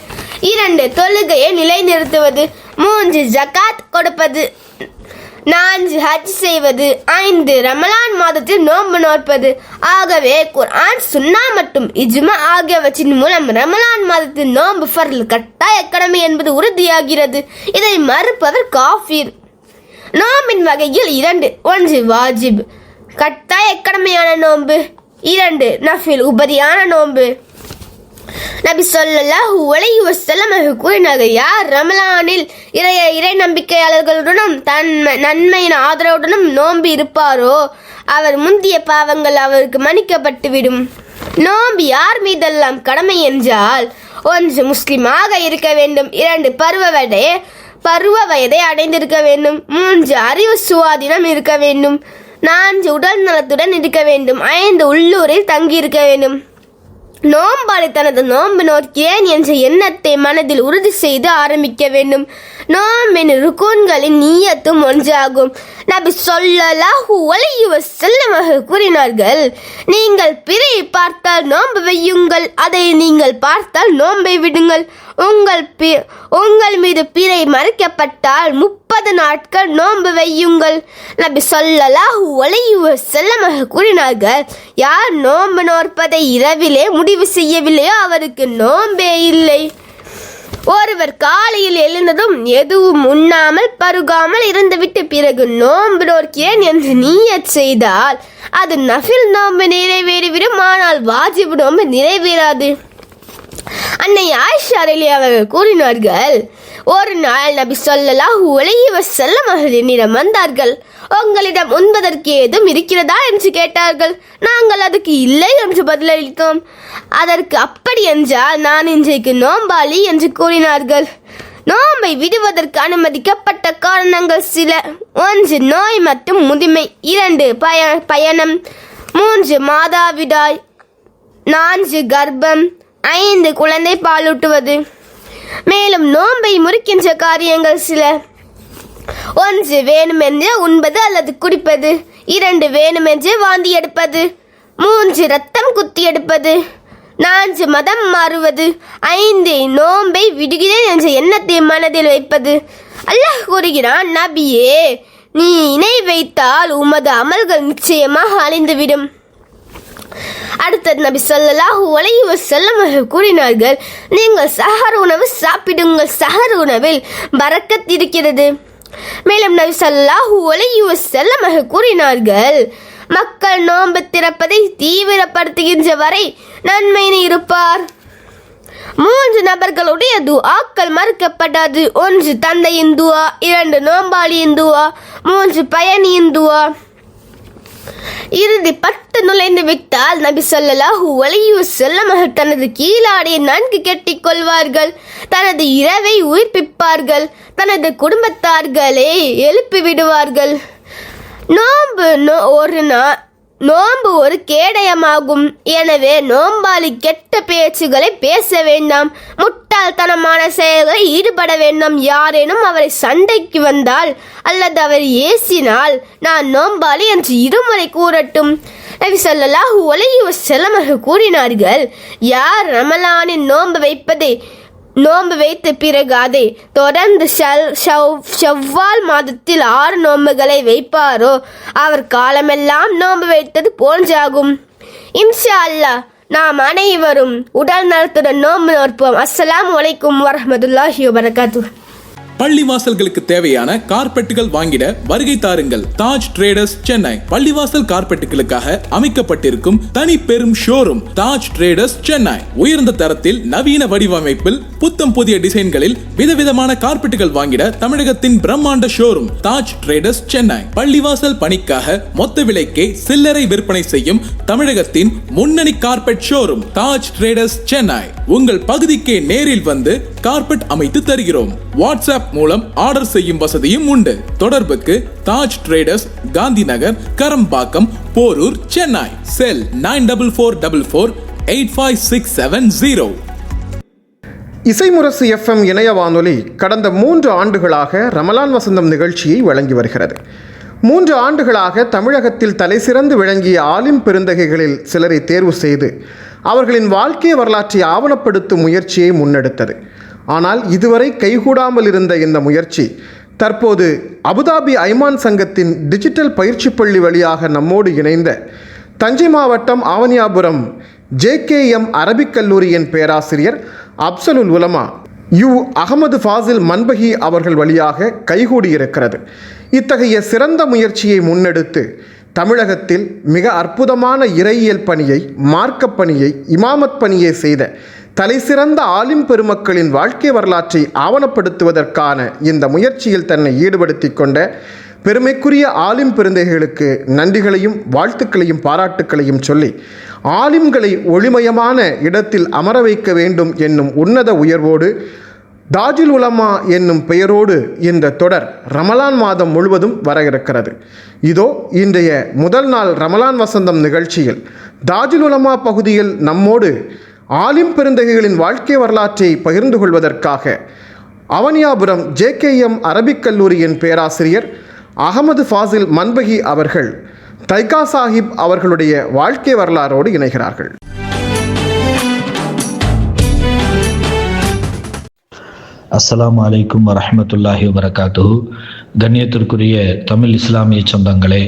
2, தொழுகையை நிலைநிறுத்துவது. 3, ஜகாத் கொடுப்பது. 4, ஹஜ் செய்வது. 5, ரமலான் மாதத்தில் நோன்பு நோற்பது. ஆகவே குர்ஆன், சுன்னா மற்றும் இஜ்மா ஆகியவற்றின் மூலம் ரமலான் மாதத்தில் நோன்பு ஃபர்ல் கட்டாய கடமை என்பது உறுதியாகிறது. இதை மறுப்பவர் காஃபிர். நோம்பின் வகையில் 2. 1, வாஜிப் கட்டாய கடமையான நோன்பு. 2, நஃபில் உபரியான நோன்பு. நபி ஸல்லல்லாஹு அலைஹி வஸல்லம் கூறினார்கள், யார் ரமலானில் இறை நம்பிக்கையாளர்களுடனும் நன்மையின் ஆதரவுடனும் நோன்பு இருப்பாரோ அவர் முந்திய பாவங்கள் அவருக்கு மன்னிக்கப்பட்டுவிடும். நோன்பு யார் மீதெல்லாம் கடமை என்றால் 1, முஸ்லிமாக இருக்க வேண்டும். 2, பருவ வயதை அடைந்திருக்க வேண்டும். 3, அறிவு சுவாதீனம் இருக்க வேண்டும். 4, உடல் நலத்துடன் இருக்க வேண்டும். 5, உள்ளூரில் தங்கியிருக்க வேண்டும். நோம்பாளி தனது நோன்பு நோக்கிறேன் என்ற எண்ணத்தை மனதில் உறுதி செய்து ஆரம்பிக்க வேண்டும். நோம்பின் ருக்குன்களின் நியத்தும் ஒன்றாகும். நபி ஸல்லல்லாஹு அலைஹி வஸல்லம் கூறினார்கள், நீங்கள் பிறையை பார்த்தால் நோன்பு வையுங்கள், அதை நீங்கள் பார்த்தால் நோன்பை விடுங்கள். உங்கள் மீது பிறை மறைக்கப்பட்டால் 30 நாட்கள் நோன்பு வையுங்கள். நபி ஸல்லல்லாஹு அலைஹி வஸல்லம் கூறினார்கள், யார் நோன்பு நோற்பதை இரவிலே முடிவு செய்யவில்லையோ அவருக்கு நோன்பே இல்லை. ஒருவர் காலையில் எழுந்ததும் எதுவும் உண்ணாமல் பருகாமல் இருந்துவிட்டு பிறகு நோன்பு நோக்கிறேன் என்று நியத் செய்தால் அது நஃபில் நோன்பு நிறைவேறிவிடும். ஆனால் வாஜிப் நோன்பு நிறைவேறாது. அன்னை ஆயிஷா ரலியல்லாஹு அவர்கள் கூறினார்கள், ஒரு நாள் நபி ஸல்லல்லாஹு அலைஹி வஸல்லம் அவர்கள் என்னிடம் வந்தார்கள். உங்களிடம் உண்பதற்கு ஏதும் இருக்கிறதா என்று கேட்டார்கள். நாங்கள் அதுக்கு இல்லை என்று பதிலளித்தோம். அதற்கு அப்படி என்றால் நான் இன்றைக்கு நோம்பாளி என்று கூறினார்கள். நோம்பை விடுவதற்கு அனுமதிக்கப்பட்ட காரணங்கள் சில: 1 நோய் மற்றும் முதுமை, 2 பயணம், 3 மாதாவிடாய், 4 கர்ப்பம், 5 குழந்தை பாலூட்டுவது. மேலும் நோன்பை முறிக்கின்ற காரியங்கள் சில: 1 வேணுமென்று உண்பது அல்லது குடிப்பது, 2 வேணுமென்று வாந்தி எடுப்பது, 3 ரத்தம் குத்தி எடுப்பது, 4 மதம் மாறுவது, 5 நோன்பை விடுகிறேன் என்ற எண்ணத்தை மனதில் வைப்பது. அல்லாஹ் கூறுகிறான், நபியே, நீ இணை வைத்தால் உமது அமல்கள் நிச்சயமாக அழிந்துவிடும். அடுத்தது நபி ஸல்லல்லாஹு அலைஹி வஸல்லம் அவர்கள் கூறினார்கள், நீங்கள் சஹர் உணவு சாப்பிடுங்கள், சஹர் உணவில் பரக்கத் இருக்கிறது. மேலும் நபி ஸல்லல்லாஹு அலைஹி வஸல்லம் அவர்கள் கூறினார்கள், மக்கள் நோன்பு திறப்பதை தீவிரப்படுத்துகின்ற வரை நன்மையினை இருப்பார். 3 நபர்களுடைய துஆக்கள் மறுக்கப்படாது: 1 தந்தையின் துஆ, 2 நோம்பாளியின் துஆ, 3 பயணியின் துஆ. இறுதி 10 நுழைந்து விட்டால் நபி ஸல்லல்லாஹு அலைஹி வஸல்லம் அவர்கள் தனது கீழாடையை நன்கு கெட்டிக் கொள்வார்கள், தனது இரவை உயிர்ப்பிப்பார்கள், தனது குடும்பத்தார்களை எழுப்பி விடுவார்கள். நோன்பு ஒரு கேடயமாகும். எனவே நோம்பாளி கெட்ட பேச்சுகளை பேச வேண்டாம், முட்டாள்தனமான செயல்களில் ஈடுபட வேண்டாம். யாரேனும் அவரை சண்டைக்கு வந்தால் அல்லது அவர் ஏசினால் நான் நோம்பாளி என்று இருமுறை கூறட்டும். நபி ஸல்லல்லாஹு அலைஹி வஸல்லம் அவர்கள் கூறினார்கள், யார் ரமலானின் நோன்பு வைத்த பிறகு அதை தொடர்ந்து ஷவ்வால் மாதத்தில் 6 நோன்புகளை வைப்பாரோ அவர் காலமெல்லாம் நோன்பு வைத்தது போன்றாகும். இன்ஷா அல்லாஹ் நாம் அனைவரும் உடல் நலத்துடன் நோன்பு நோற்போம். அஸ்ஸலாமு அலைக்கும் வரஹ்மத்துல்லாஹி வபரகாத்துஹு. பள்ளிவாசல்களுக்கு தேவையான கார்பெட்டுகள் வாங்கிட வருகை தாருங்கள். தாஜ் ட்ரேடர்ஸ் சென்னை. பள்ளிவாசல் கார்பெட்டுகளுக்காக அமைக்கப்பட்டிருக்கும் தனி பெரும் ஷோரூம் தாஜ் ட்ரேடர்ஸ் சென்னை. உயர்ந்த தரத்தில் நவீன வடிவமைப்பில் புத்தம் புதிய டிசைன்களில் விதவிதமான கார்பெட்டுகள் வாங்கிட தமிழகத்தின் பிரம்மாண்ட ஷோரூம் தாஜ் ட்ரேடர்ஸ் சென்னை. பள்ளிவாசல் பணிக்காக மொத்த விலைக்கே சில்லறை விற்பனை செய்யும் தமிழகத்தின் முன்னணி carpet showroom Taj traders Chennai. உங்கள் பகுதிக்கே நேரில் வந்து கார்பெட் அமைத்து தருகிறோம். வாட்ஸ்அப் மூலம் ஆர்டர் செய்யும் வசதியும் உண்டு. தொடர்புக்கு தாஜ் ட்ரேடர்ஸ், காந்தி நகர், கரம்பாக்கம், போரூர், சென்னை. செல் 9444856670. இசைமுரசு எஃப்எம் இணைய வானொலி கடந்த 3 ஆண்டுகளாக ரமலான் வசந்தம் நிகழ்ச்சியை வழங்கி வருகிறது. 3 ஆண்டுகளாக தமிழகத்தில் தலைசிறந்து விளங்கிய ஆலிம் பெருந்தகைகளில் சிலரை தேர்வு செய்து அவர்களின் வாழ்க்கை வரலாற்றை ஆவணப்படுத்தும் முயற்சியை முன்னெடுத்தது. ஆனால் இதுவரை கைகூடாமல் இருந்த இந்த முயற்சி தற்போது அபுதாபி ஐமான் சங்கத்தின் டிஜிட்டல் பயிற்சி பள்ளி வழியாக நம்மோடு இணைந்த தஞ்சை மாவட்டம் ஆவணியாபுரம் JKM அரபிக் கல்லூரியின் பேராசிரியர் அப்சலுல் உலமா அகமது ஃபாசில் மன்பகி அவர்கள் வழியாக கைகூடியிருக்கிறது. இத்தகைய சிறந்த முயற்சியை முன்னெடுத்து தமிழகத்தில் மிக அற்புதமான இறையியல் பணியை, மார்க்கப் பணியை, இமாமத் பணியை செய்த தலைசிறந்த ஆலிம் பெருமக்களின் வாழ்க்கை வரலாற்றை ஆவணப்படுத்துவதற்கான இந்த முயற்சியில் தன்னை ஈடுபடுத்தி கொண்ட பெருமைக்குரிய ஆலிம் பெருந்தகைகளுக்கு நன்றிகளையும் வாழ்த்துக்களையும் பாராட்டுக்களையும் சொல்லி ஆலிம்களை ஒளிமயமான இடத்தில் அமர வைக்க வேண்டும் என்னும் உன்னத உயர்வோடு தாஜுல் உலமா என்னும் பெயரோடு இந்த தொடர் ரமலான் மாதம் முழுவதும் வர இருக்கிறது. இதோ இன்றைய முதல் நாள் ரமலான் வசந்தம் நிகழ்ச்சியில் தாஜுல் உலமா பகுதியில் நம்மோடு ஆலிம் பெருந்தகைகளின் வாழ்க்கை வரலாற்றை பகிர்ந்து கொள்வதற்காக அவனியாபுரம் JKM அரபிக் கல்லூரியின் பேராசிரியர் அகமது ஃபாசில் மன்பகி அவர்கள் தைகா சாஹிப் அவர்களுடைய வாழ்க்கை வரலாறோடு இணைகிறார்கள். அஸ்ஸலாமு அலைக்கும் வரஹ்மத்துல்லாஹி வபரகாத்துஹு. கண்ணியத்திற்குரிய தமிழ் இஸ்லாமிய சொந்தங்களே,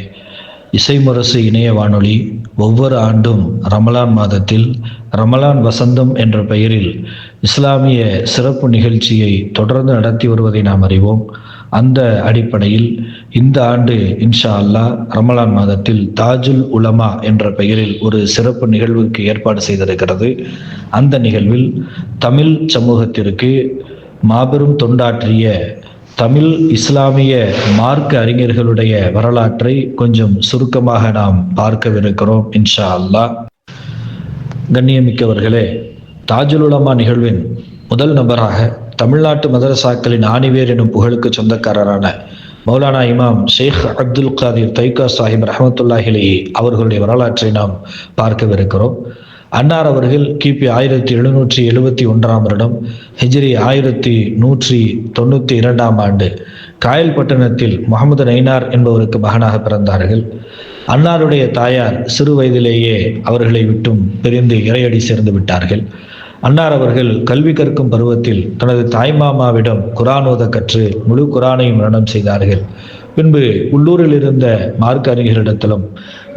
இசைமுரசு இணைய வானொலி ஒவ்வொரு ஆண்டும் ரமலான் மாதத்தில் ரமலான் வசந்தம் என்ற பெயரில் இஸ்லாமிய சிறப்பு நிகழ்ச்சியை தொடர்ந்து நடத்தி வருவதை நாம் அறிவோம். அந்த அடிப்படையில் இந்த ஆண்டு இன்ஷா அல்லாஹ் ரமலான் மாதத்தில் தாஜுல் உலமா என்ற பெயரில் ஒரு சிறப்பு நிகழ்வுக்கு ஏற்பாடு செய்திருக்கிறது. அந்த நிகழ்வில் தமிழ் சமூகத்திற்கு மாபெரும் தொண்டாற்றிய தமிழ் இஸ்லாமிய மார்க்க அறிஞர்களுடைய வரலாற்றை கொஞ்சம் சுருக்கமாக நாம் பார்க்கவிருக்கிறோம் இன்ஷா அல்லாஹ். கண்ணியமிக்கவர்களே, தாஜுல் உலமா நிகழ்வின் முதல் நபராக தமிழ்நாட்டு மதரசாக்களின் ஆணிவேர் எனும் புகழுக்கு சொந்தக்காரரான மௌலானா இமாம் ஷேக் அப்துல் காதிர் தைக்கா சாஹிப் ரஹமத்துல்லாஹி அலைஹி அவர்களுடைய வரலாற்றை நாம் பார்க்கவிருக்கிறோம். அன்னார் அவர்கள் கிபி 1771 வருடம் ஹிஜ்ரி 1192 ஆண்டு காயல்பட்டணத்தில் முகமது நைனார் என்பவருக்கு மகனாக பிறந்தார்கள். அன்னாருடைய தாயார் சிறு வயதிலேயே அவர்களை விட்டும் பிரிந்து இறையடி சேர்ந்து விட்டார்கள். அன்னார் அவர்கள் கல்வி கற்கும் பருவத்தில் தனது தாய்மாமாவிடம் குரான் ஓத கற்று முழு குரானையும் மரணம் செய்தார்கள். பின்பு உள்ளூரில் இருந்த மார்க்க அறிஞர்களிடத்திலும்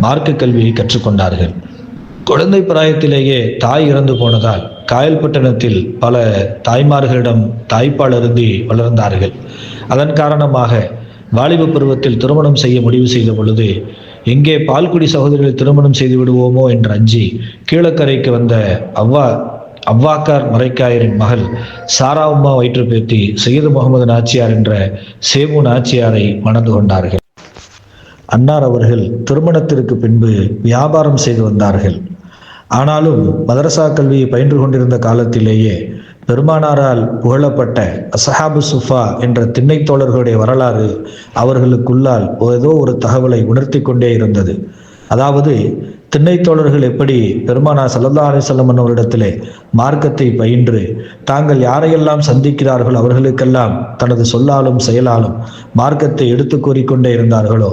மார்க்க கல்வியை கற்றுக்கொண்டார்கள். குழந்தை பிராயத்திலேயே தாய் இறந்து போனதால் காயல்பட்டணத்தில் பல தாய்மார்களிடம் தாய்ப்பால் அருந்தி வளர்ந்தார்கள். அதன் காரணமாக வாலிப பருவத்தில் திருமணம் செய்ய முடிவு செய்த பொழுது எங்கே பால்குடி சகோதரிகளை திருமணம் செய்து விடுவோமோ என்று அஞ்சி கீழக்கரைக்கு வந்த அவ்வாக்கார் மரைக்காயரின் மகள் சாரா உம்மா வயிற்று பேத்தி சையது முகமது நாச்சியார் என்ற சேமு நாச்சியாரை மணந்து கொண்டார்கள். அன்னார் அவர்கள் திருமணத்திற்கு பின்பு வியாபாரம் செய்து வந்தார்கள். ஆனாலும் மதரசா கல்வியை பயின்று கொண்டிருந்த காலத்திலேயே பெருமானாரால் புகழப்பட்ட அஸ்ஹாபு சுஃபா என்ற திண்ணைத் தோழர்களுடைய வரலாறு அவர்களுக்குள்ளால் ஏதோ ஒரு தகவலை உணர்த்தி கொண்டே இருந்தது. அதாவது திண்ணைத் தோழர்கள் எப்படி பெருமானார் ஸல்லல்லாஹு அலைஹி வஸல்லம் அவர்களிடத்திலே மார்க்கத்தை பயின்று தாங்கள் யாரையெல்லாம் சந்திக்கிறார்களோ அவர்களுக்கெல்லாம் தனது சொல்லாலும் செயலாலும் மார்க்கத்தை எடுத்து கூறிக்கொண்டே இருந்தார்களோ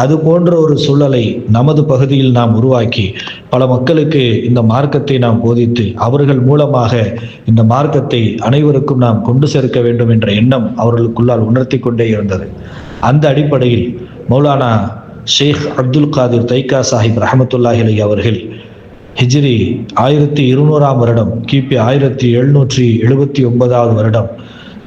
அது போன்ற ஒரு சூழலை நமது பகுதியில் நாம் உருவாக்கி பல மக்களுக்கு இந்த மார்க்கத்தை நாம் போதித்து அவர்கள் மூலமாக இந்த மார்க்கத்தை அனைவருக்கும் நாம் கொண்டு சேர்க்க வேண்டும் என்ற எண்ணம் அவர்களுக்குள்ளால் உணர்த்தி கொண்டே இருந்தது. அந்த அடிப்படையில் மௌலானா ஷேக் அப்துல் காதிர் தைக்கா சாஹிப் ரஹமத்துல்லாஹி அலைஹி அவர்கள் ஹிஜ்ரி 1200 வருடம் கிபி 1779 வருடம்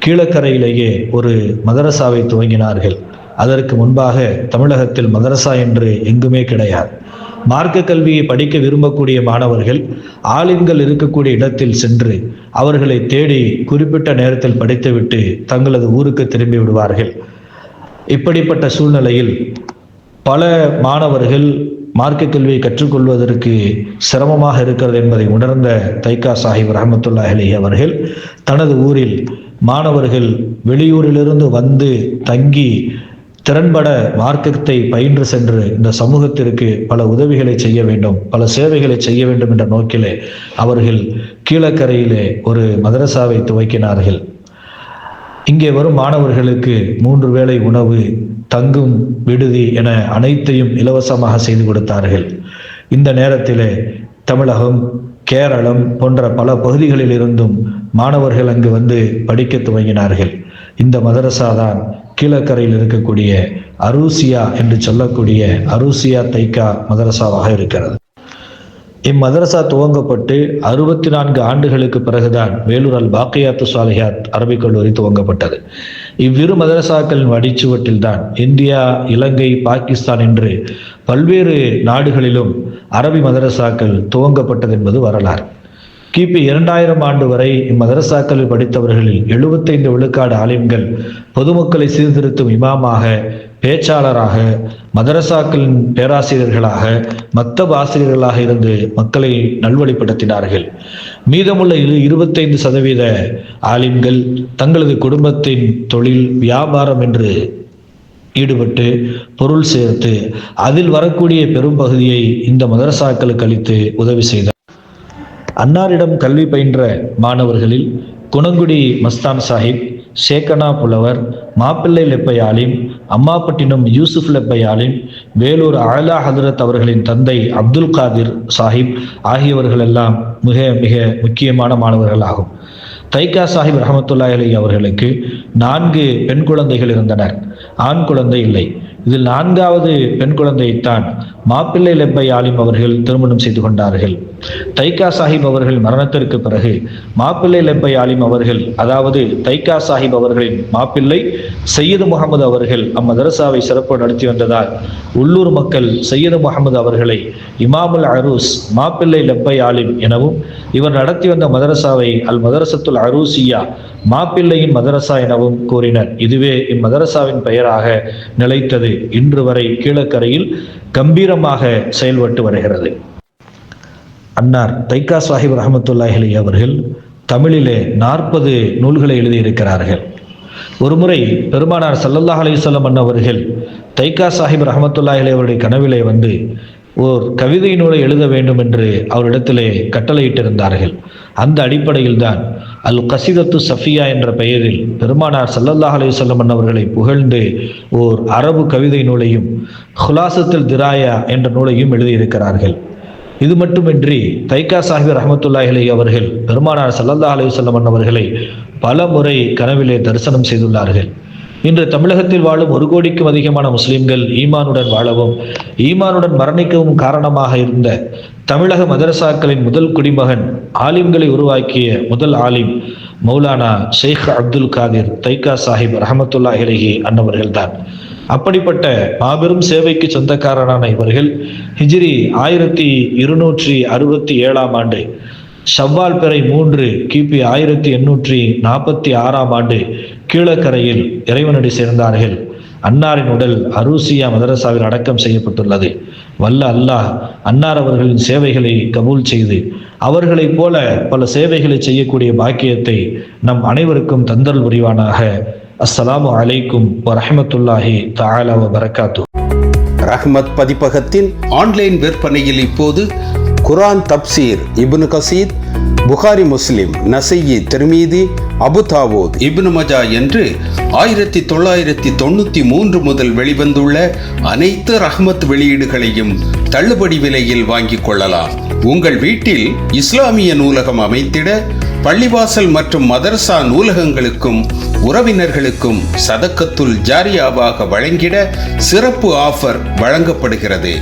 கீழக்கரையிலேயே ஒரு மதரசாவை துவங்கினார்கள். அதற்கு முன்பாக தமிழகத்தில் மதரசா என்று எங்குமே கிடையாது. மார்க்க கல்வியை படிக்க விரும்பக்கூடிய மாணவர்கள் ஆலிம்கள் இருக்கக்கூடிய இடத்தில் சென்று அவர்களை தேடி குறிப்பிட்ட நேரத்தில் படித்துவிட்டு தங்களது ஊருக்கு திரும்பி விடுவார்கள். இப்படிப்பட்ட சூழ்நிலையில் பல மாணவர்கள் மார்க்க கல்வியை கற்றுக்கொள்வதற்கு சிரமமாக இருக்கிறது என்பதை உணர்ந்த தைக்கா சாஹிப் ரஹமத்துல்லாஹி அலைஹி அவர்கள் தனது ஊரில் மாணவர்கள் வெளியூரிலிருந்து வந்து தங்கி திறன்பட மார்க்கத்தை பயின்று சென்று இந்த சமூகத்திற்கு பல உதவிகளை செய்ய வேண்டும், பல சேவைகளை செய்ய வேண்டும் என்ற நோக்கிலே அவர்கள் கீழக்கரையிலே ஒரு மதரசாவை துவக்கினார்கள். இங்கே வரும் மாணவர்களுக்கு 3 வேளை உணவு, தங்கும் விடுதி என அனைத்தையும் இலவசமாக செய்து கொடுத்தார்கள். இந்த நேரத்திலே தமிழகம், கேரளம் போன்ற பல பகுதிகளில் இருந்தும் மாணவர்கள் அங்கு வந்து படிக்க துவங்கினார்கள். இந்த மதரசா தான் கீழக்கரையில் இருக்கக்கூடிய அரூசியா என்று சொல்லக்கூடிய அரூசியா தைக்கா மதரசாவாக இருக்கிறது. இம்மதரசா துவங்கப்பட்டு 64 ஆண்டுகளுக்கு பிறகுதான் வேலூர் அல் பாக்கியாத்து சாலிஹாத் அரபிக் கல்லூரி துவங்கப்பட்டது. இவ்விரு மதரசாக்களின் வடிச்சுவட்டில் தான் இந்தியா, இலங்கை, பாகிஸ்தான் என்று பல்வேறு நாடுகளிலும் அரபி மதரசாக்கள் துவங்கப்பட்டது என்பது வரலாறு. கிபி 2000 ஆண்டு வரை இம்மதரசாக்களில் படித்தவர்களில் 75 விழுக்காடு ஆலிம்கள் பொதுமக்களை சீர்திருத்தும் இமாமாக, பேச்சாளராக, மதரசாக்களின் பேராசிரியர்களாக, மக்தப் ஆசிரியர்களாக இருந்து மக்களை நல்வழிப்படுத்தினார்கள். மீதமுள்ள 25% ஆலிம்கள் தங்களது குடும்பத்தின் தொழில், வியாபாரம் என்று ஈடுபட்டு பொருள் சேர்த்து அதில் வரக்கூடிய பெரும் பகுதியை இந்த மதரசாக்களுக்கு அளித்து உதவி செய்தார். அன்னாரிடம் கல்வி பயின்ற மாணவர்களில் குணங்குடி மஸ்தான் சாஹிப், ஷேக்கனா புலவர், மாப்பிள்ளை லெப்பை ஆலிம், அம்மாப்பட்டினம் யூசுப் லெப்பை ஆலிம், வேலூர் ஆலா ஹதரத் அவர்களின் தந்தை அப்துல் காதிர் சாஹிப் ஆகியவர்கள் எல்லாம் மிக மிக முக்கியமான மாணவர்கள் ஆகும். தைக்கா சாஹிப் ரஹமத்துல்லாஹி அலைஹி அவர்களுக்கு 4 பெண் குழந்தைகள் இருந்தனர். ஆண் குழந்தை இல்லை. இதில் 4வது பெண் குழந்தையைத்தான் மாப்பிள்ளை லெப்பை ஆலிம் அவர்கள் திருமணம் செய்து கொண்டார்கள். தைக்கா சாஹிப் அவர்கள் மரணத்திற்கு பிறகு மாப்பிள்ளை லெப்பை ஆலிம் அவர்கள், அதாவது தைக்கா சாஹிப் அவர்களின் மாப்பிள்ளை சையது முகமது அவர்கள் அம்மதரசாவை சிறப்பு நடத்தி வந்ததால் உள்ளூர் மக்கள் சையது முகமது அவர்களை இமாமுல் அரூஸ் மாப்பிள்ளை லெப்பை ஆலிம் எனவும், இவர் நடத்தி வந்த மதரசாவை அல் மதரசத்துல் அரூசியா மாப்பிள்ளையின் மதரசா எனவும் கூறினர். இதுவே இம்மதரசாவின் பெயராக நிலைத்தது. இன்று வரை கீழக்கரையில் கம்பீரமாக செயல்பட்டு வருகிறது. அன்னார் தைக்கா சாஹிப் ரஹமத்துல்லாஹி அலைஹி அவர்கள் தமிழிலே 40 நூல்களை எழுதியிருக்கிறார்கள். ஒருமுறை பெருமானார் ஸல்லல்லாஹு அலைஹி வஸல்லம் அவர்கள் தைக்கா சாஹிப் ரஹமத்துல்லாஹி அலைஹி அவருடைய கனவிலே வந்து ஓர் கவிதை நூலை எழுத வேண்டும் என்று அவரிடத்திலே கட்டளையிட்டிருந்தார்கள். அந்த அடிப்படையில் தான் அல் கசீதத்து சஃபியா என்ற பெயரில் பெருமானார் ஸல்லல்லாஹு அலைஹி வஸல்லம் அவர்களை புகழ்ந்து ஓர் அரபு கவிதை நூலையும் ஹுலாசத்துல் திராயா என்ற நூலையும் எழுதியிருக்கிறார்கள். இது மட்டுமின்றி தைக்கா சாஹிப் ரஹமத்துல்லாஹி அலைஹி அவர்கள் பெருமானார் ஸல்லல்லாஹு அலைஹி வஸல்லம் அவர்களை பல முறை கனவிலே தரிசனம் செய்துள்ளார்கள். இன்று தமிழகத்தில் வாழும் 1 கோடிக்கும் அதிகமான முஸ்லிம்கள் ஈமானுடன் வாழவும் ஈமானுடன் மரணிக்கவும் காரணமாக இருந்த தமிழக மதரசாக்களின் முதல் குடிமகன், ஆலிம்களை உருவாக்கிய முதல் ஆலிம் மௌலானா ஷேக் அப்துல் காதிர் தைக்கா சாஹிப் ரஹமத்துல்லாஹி அலைஹி அன்னவர்கள்தான். அப்படிப்பட்ட மாபெரும் சேவைக்கு சொந்தக்காரரான இவர்கள் ஹிஜ்ரி 1267 ஆண்டு ஷவ்வால் பிறை 3 கிபி 1846 ஆண்டு கீழக்கரையில் இறைவனடி சேர்ந்தார்கள். அன்னாரின் உடல் அரூசியா மதரசாவில் அடக்கம் செய்யப்பட்டுள்ளது. வல்ல அல்லாஹ் அன்னார் அவர்களின் சேவைகளை கபூல் செய்து அவர்களைப் போல பல சேவைகளை செய்யக்கூடிய பாக்கியத்தை நம் அனைவருக்கும் தந்தல் புரிவானாக. அஸ்ஸலாமு அலைக்கும் வரஹ்மத்துல்லாஹி தஆலா வ பரகாத்துஹு. ரஹ்மத் பதிப்பகத்தின் ஆன்லைன் விற்பனையில் இப்போது குர்ஆன் தப்சீர் இப்னு கசீர், புகாரி, முஸ்லிம், நசையி, திர்மிதி, அபு தாவூத், இப்னு மஜா என்று 1993 முதல் வெளிவந்துள்ள அனைத்து ரஹ்மத் வெளியீடுகளையும் தள்ளுபடி விலையில் வாங்கிக் கொள்ளலாம். உங்கள் வீட்டில் இஸ்லாமிய நூலகம் அமைத்திட பள்ளிவாசல் மற்றும் மதரசா நூலகங்களுக்கும் உறவினர்களுக்கும் சதக்கத்துல் ஜாரியாவாக வழங்கிட சிறப்பு ஆஃபர் வழங்கப்படுகிறது.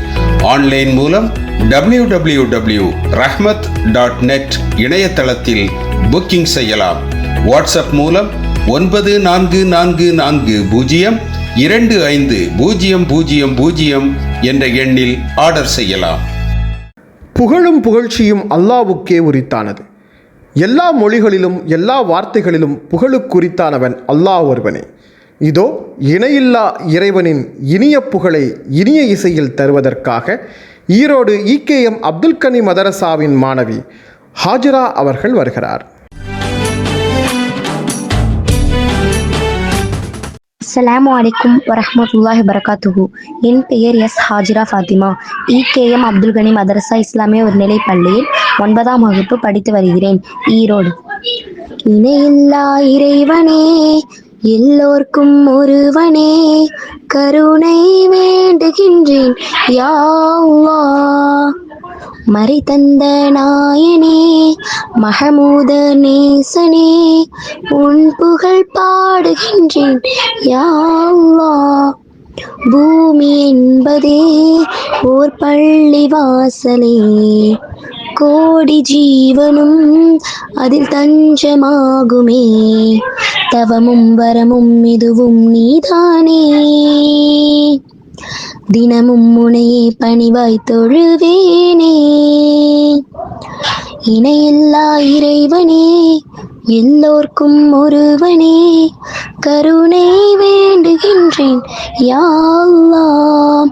ஆன்லைன் மூலம் www.rahmat.net இணையதளத்தில் புக்கிங் செய்யலாம். வாட்ஸ்அப் மூலம் 9440250000 என்ற எண்ணில் ஆர்டர் செய்யலாம். புகழும் புகழ்ச்சியும் அல்லாஹ்வுக்கே உரித்தானது. எல்லா மொழிகளிலும் எல்லா வார்த்தைகளிலும் புகழுக்குரித்தானவன் அல்லாஹ் ஒருவனே. இதோ இணையில்லா இறைவனின் இனிய புகழை இனிய இசையில் தருவதற்காக ஈரோடு EKM அப்துல் கனி மதரசாவின் மாணவி ஹாஜிரா அவர்கள் வருகிறார். அஸ்ஸலாமு அலைக்கும் வரஹ்மத்துல்லாஹி வபரகாத்துஹு. என் பெயர் எஸ் ஹாஜிரா ஃபாத்திமா. EKM அப்துல் கனி மதரசா இஸ்லாமிய உயர்நிலை பள்ளியில் 9ஆம் வகுப்பு படித்து வருகிறேன், ஈரோடு. இணையில்லா இறைவனே, எல்லோர்க்கும் ஒருவனே, கருணை வேண்டுகின்றேன் யா அல்லாஹ். மறை தந்த நாயனே, மஹமூத நேசனே, உன் புகழ் பாடுகின்றேன் யா அல்லாஹ். பூமி என்பதே ஓர் பள்ளி வாசலே, கோடி ஜீவனும் அதில் தஞ்சமாகுமே, தவமும் வரமும் இதுவும் நீதானே. தினமும் முனையே பணிவாய் தொழுவேனே. இணையில்லா இறைவனே, எல்லோர்க்கும் ஒருவனே, கருணை வேண்டுகின்றேன் யா அல்லாஹ்.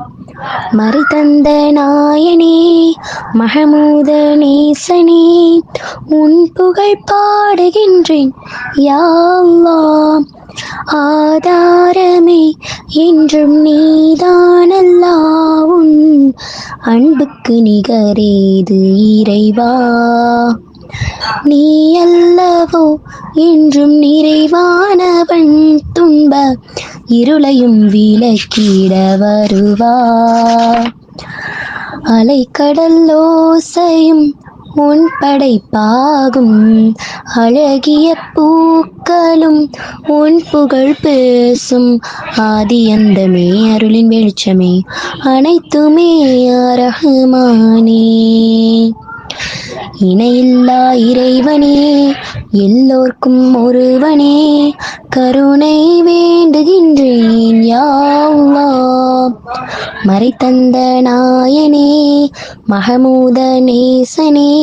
மறை தந்த நாயனே, மஹமூத நேசனே, உன் புகழ் பாடுகின்றேன் யா அல்லாஹ். ஆதாரமே என்றும் நீதானல்லாஹ், உன் அன்புக்கு நிகரேது இறைவா. நீ அல்லவோ என்றும் நிறைவானவன், துன்ப இருளையும் விலக்கிட வருவா. அலைக்கடல் ஓசையும் உன் படைப்பாகும். அழகிய பூக்களும் உன் புகழ் பேசும். ஆதி அந்தமே அருளின் வெளிச்சமே அனைத்துமே ரஹ்மானே. இணையில்லா இறைவனே, எல்லோர்க்கும் ஒருவனே, கருணை வேண்டுகின்றேன் யா அல்லாஹ். மறைத்தந்த நாயனே, மஹமூத நேசனே,